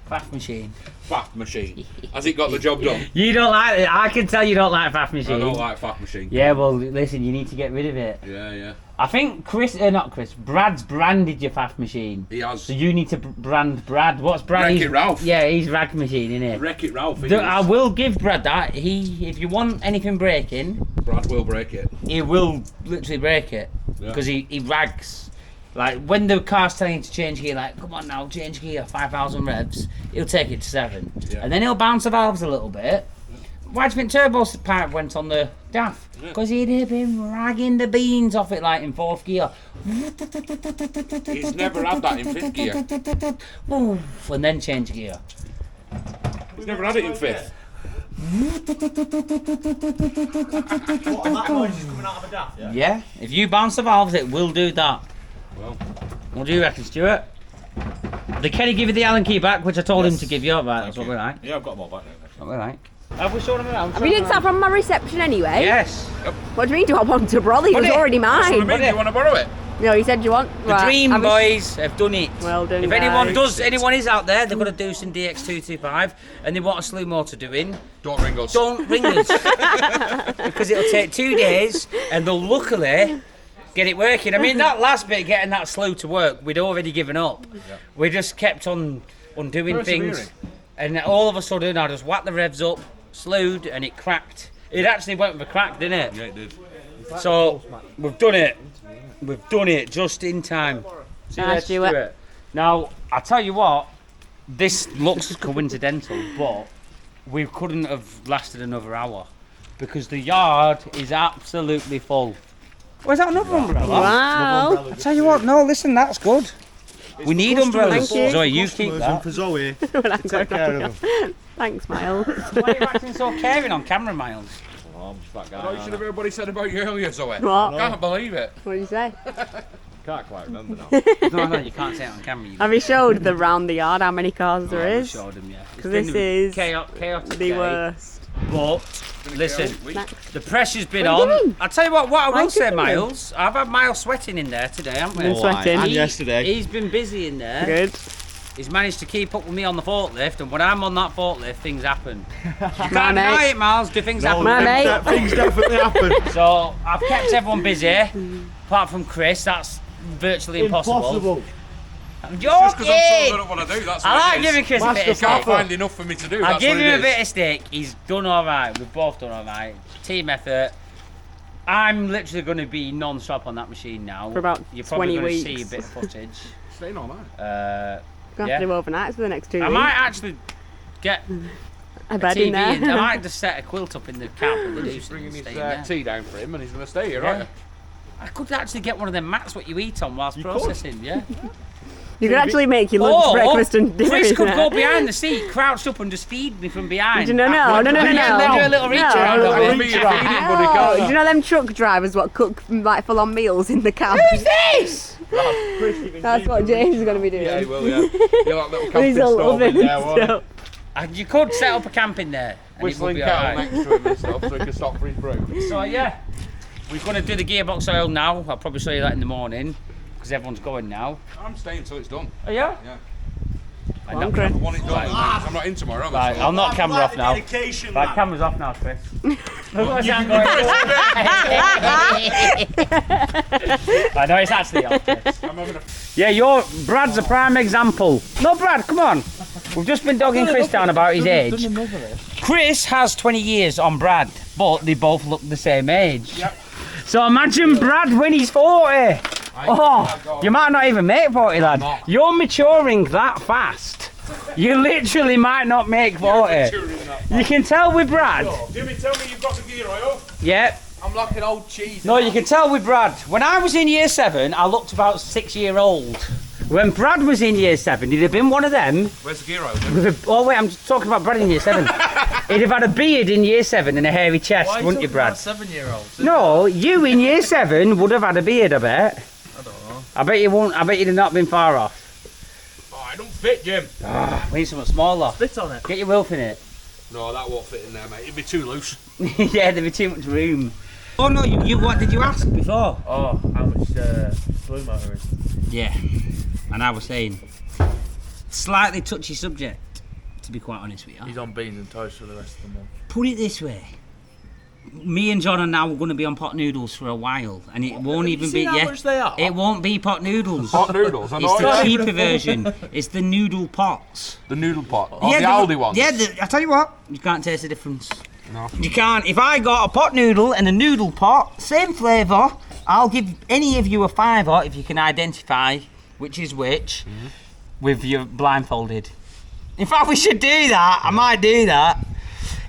S1: Faff machine.
S2: Faff machine. Has it got the job done?
S1: You don't like it. I can tell you don't like Faff machine.
S2: I don't like faff machine.
S1: Yeah, well, listen, you need to get rid of it.
S2: Yeah.
S1: I think Brad's branded your Faff machine.
S2: He has.
S1: So you need to brand Brad. What's Brad?
S2: Wreck-It
S1: He's-
S2: Ralph.
S1: Yeah, he's rag machine, isn't it?
S2: Wreck-It Ralph. he
S1: I
S2: is.
S1: will give Brad that. If you want anything breaking,
S2: Brad will break it.
S1: he will literally break it
S2: Yeah.
S1: because he rags. Like when the car's telling him to change gear, like come on now, change gear, 5,000 revs. He'll take it to 7,
S2: Yeah.
S1: and then he'll bounce the valves a little bit. Why do you think turbo pipe went on the DAF? Because he'd been ragging the beans off it like in 4th gear.
S2: He's never had that in 5th gear.
S1: Oof, and then change gear.
S2: He's never had it in 5th.
S3: What, and that noise is coming out of a daft, yeah?
S1: Yeah, if you bounce the valves, it will do that.
S2: Well,
S1: What do you reckon, Stuart? Did Kenny give you the Allen key back, which I told him
S3: Yes.
S1: to give you? Right, that's what we like.
S3: Yeah, I've got them all back now.
S1: That's what we like. Have we shown him around?
S8: We didn't start from my reception anyway.
S1: Yes.
S8: What do you mean? Do I want to brother? It was
S1: Buddy,
S8: already
S2: that's what I
S8: mine.
S2: mean. Do you want to borrow it?
S8: No, you said you want.
S1: The Dream Boys have done it.
S8: Well done,
S1: If
S8: guys.
S1: anyone is out there, they've got a Doosan DX225 and they want a Slew motor doing,
S2: Don't ring us.
S1: don't ring us. Because it'll take 2 days and they'll luckily get it working. I mean, that last bit, getting that Slew to work, we'd already given up. We just kept on doing things. And all of a sudden, I just whacked the revs up, slewed, and it cracked. It actually went with a crack, didn't it?
S2: Yeah, it did.
S1: So, we've done it. We've done it just in time. See you
S8: Nice,
S1: later,
S8: Stuart.
S1: Stuart. Now, I tell you what, this looks coincidental, but we couldn't have lasted another hour because the yard is absolutely full. Oh, is that another umbrella?
S8: Wow.
S1: I tell you what, no, listen, that's good. We need umbrellas.
S8: Thank you.
S1: Zoe, you keep that.
S3: For Zoe.
S8: Well, I'm
S3: Take care of them.
S8: Thanks, Miles.
S1: Why are you acting so caring on camera, Miles?
S3: Oh, I'm just that guy.
S2: I know you should have everybody said about you earlier, Zoe.
S8: What?
S2: Can't believe it.
S8: What did you say?
S3: Can't quite remember now.
S1: No, you can't say it on camera. You
S8: Have you showed the round the yard how many cars there
S1: I
S8: is?
S1: showed them, yeah. It's
S8: This
S1: been
S8: is
S1: chaotic
S8: The
S1: day,
S8: worst.
S1: But listen, the pressure's been
S8: What are you
S1: on.
S8: doing?
S1: I'll tell you what I
S8: Why
S1: will say,
S8: doing?
S1: Miles. I've had Miles sweating in there today, haven't we?
S8: Been sweating.
S3: And
S1: He-
S3: yesterday.
S1: He's been busy in there.
S8: Good.
S1: He's managed to keep up with me on the forklift, and when I'm on that forklift, things happen. You can't
S8: mate.
S1: deny it, Miles. Do things happen?
S8: My mate.
S3: Things definitely happen.
S1: So I've kept everyone busy, apart from Chris. That's virtually impossible. I'm
S2: Just because I'm so
S1: joking.
S2: good at what I do, that's
S1: I
S2: what
S1: like
S2: it is.
S1: giving Chris a bit of
S2: I can't
S1: stick.
S2: find enough for me to do,
S1: I'll
S2: that's
S1: give
S2: what
S1: him
S2: it
S1: a
S2: is.
S1: bit of stick. He's done all right. We've both done all right. Team effort. I'm literally going to be non-stop on that machine now.
S8: For about
S1: You're probably
S8: 20
S1: going to see a
S8: weeks.
S1: bit of footage.
S2: Staying all night.
S8: Gonna
S1: Yeah.
S8: have to do overnights for the next 2
S1: I
S8: weeks.
S1: might actually get
S8: a
S1: a
S8: bed
S1: TV
S8: in there.
S1: and I might just set a quilt up in the camp and the
S2: He's bringing his
S1: stay in there.
S2: tea down for him and he's going to stay here,
S1: Yeah.
S2: right?
S1: I could actually get one of them mats what you eat on whilst processing, yeah.
S8: You could actually make your lunch,
S1: Or
S8: breakfast and dinner.
S1: Chris
S8: in
S1: could
S8: there.
S1: go behind the seat, crouched up and just feed me from behind.
S8: No.
S1: Yeah, they do a little reach around
S8: No.
S1: of
S2: I'll
S1: it.
S2: be your feeding buddy, can't
S8: Oh, do
S2: I?
S8: you know them truck drivers what cook like full on meals in the camp?
S1: Who's this?
S8: That's what James is going to be doing.
S2: Yeah, he will, yeah. You'll have little
S8: With
S2: camping
S8: his little
S2: stove
S8: oven
S2: in there,
S8: and
S2: won't it?
S8: stuff.
S1: And you could set up a camp in there. And it would
S2: Whistling
S1: be
S2: kettle
S1: alright.
S2: next to him and stuff so he can stop for his brew.
S1: So yeah, we're going to do the gearbox oil now. I'll probably show you that in the morning because everyone's going now.
S2: I'm staying until it's done.
S1: Oh yeah?
S2: Yeah.
S1: And
S8: Come on,
S1: that-
S8: Chris.
S2: I want it done. I'm not in tomorrow. am I?
S1: Right, I'll knock camera off now.
S3: Dedication,
S1: Right,
S3: man.
S1: camera's off now, Chris. Look what's that going. I know it's actually off, Chris.
S2: I'm having a
S1: Yeah, Brad's a prime example. No, Brad, come on. We've just been dogging Chris down about his age. Chris has 20 years on Brad, but they both look the same age.
S2: Yep.
S1: So imagine Brad when he's 40. Oh, you might not even make 40, lad. You're maturing that fast. You literally might not make 40. You can tell with Brad.
S2: Jimmy, tell me you've got the gear oil.
S1: Yeah.
S5: I'm like an old cheese.
S1: No, you can tell with Brad. When I was in year 7, I looked about 6-year-old. When Brad was in year 7, he'd have been one of them.
S2: Where's the gear oil?
S1: Oh wait, I'm just talking about Brad in year 7. He'd have had a beard in year 7 and a hairy chest, wouldn't you, Brad?
S5: 7-year-olds.
S1: No, you in year 7 would have had a beard, I bet.
S5: I don't know.
S1: I bet you won't. I bet you'd have not been far off.
S2: Oh, I don't fit, Jim.
S1: We need something smaller.
S5: Spit on it.
S1: Get your wolf in it.
S2: No, that won't fit in there, mate. It'd be too loose.
S1: Yeah, there'd be too much room. Oh no, you what did you ask before?
S5: Oh, how much Slew motor is?
S1: Yeah, and I was saying, slightly touchy subject, to be quite honest with you.
S5: He's on beans and toast for the rest of the month.
S1: Put it this way. Me and John are now going to be on pot noodles for a while, and it won't even be.
S5: How much they are?
S1: It won't be pot noodles.
S2: Pot noodles, I know.
S1: It's the cheaper version. It's the noodle pots.
S2: The noodle pot. Oh, the Aldi ones.
S1: Yeah, I tell you what, you can't taste the difference.
S2: No.
S1: You can't. If I got a pot noodle and a noodle pot, same flavour, I'll give any of you a £5 if you can identify which is which with your blindfolded. In fact, we should do that. I might do that.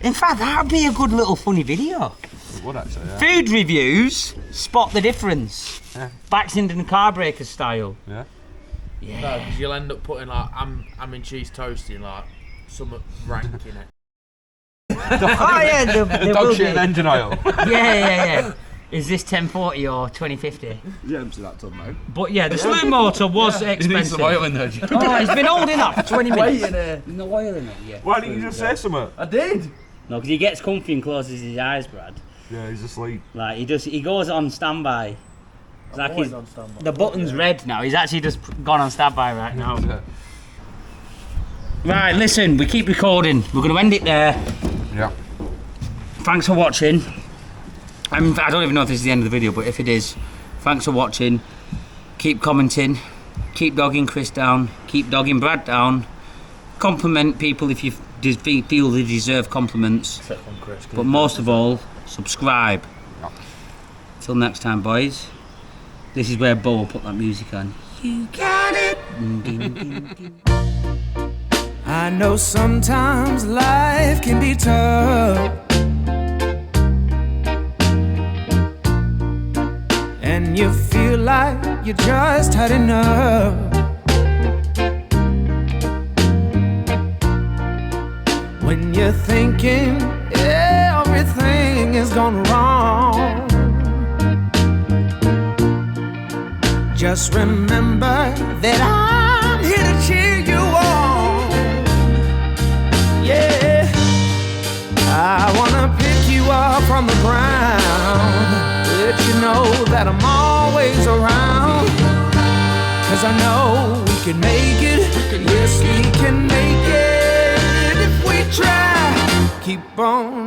S1: In fact, that would be a good little funny video.
S2: It would actually, yeah.
S1: Food reviews, spot the difference.
S2: Yeah.
S1: Baxenden car breaker style.
S2: Yeah.
S1: Yeah.
S5: No, because you'll end up putting like ham and cheese toast in like some rank in it.
S1: Oh yeah, there will
S2: Dog
S1: be.
S2: shit and engine oil.
S1: Yeah. Is this 1040 or 2050?
S2: Yeah, empty that tub, mate.
S1: But yeah, the Slew motor was
S2: You need
S1: expensive.
S2: some oil in there, Jim.
S1: Oh, it's been holding up for 20 minutes.
S5: here.
S1: No oil in it, yeah.
S2: Why didn't you just say something?
S5: I did.
S1: No, because he gets comfy and closes his eyes, Brad.
S2: Yeah, he's asleep.
S1: Like he goes on standby. It's like
S5: always
S1: he's,
S5: on standby.
S1: the button's red now. He's actually just gone on standby right now.
S2: Yeah.
S1: Right, listen, we keep recording. We're going to end it there.
S2: Yeah.
S1: Thanks for watching. I don't even know if this is the end of the video, but if it is, thanks for watching. Keep commenting. Keep dogging Chris down. Keep dogging Brad down. Compliment people if you feel they deserve compliments.
S5: Except from Chris.
S1: But most of all, subscribe.
S2: Yeah.
S1: Till next time, boys. This is where Bo will put that music on. You got it.
S9: I know sometimes life can be tough, and you feel like you just had enough. When you're thinking everything is gone wrong, just remember that I'm here to cheer you on. Yeah, I wanna pick you up from the ground, let you know that I'm always around. 'Cause I know we can make it, yes we can make it if we try. Keep on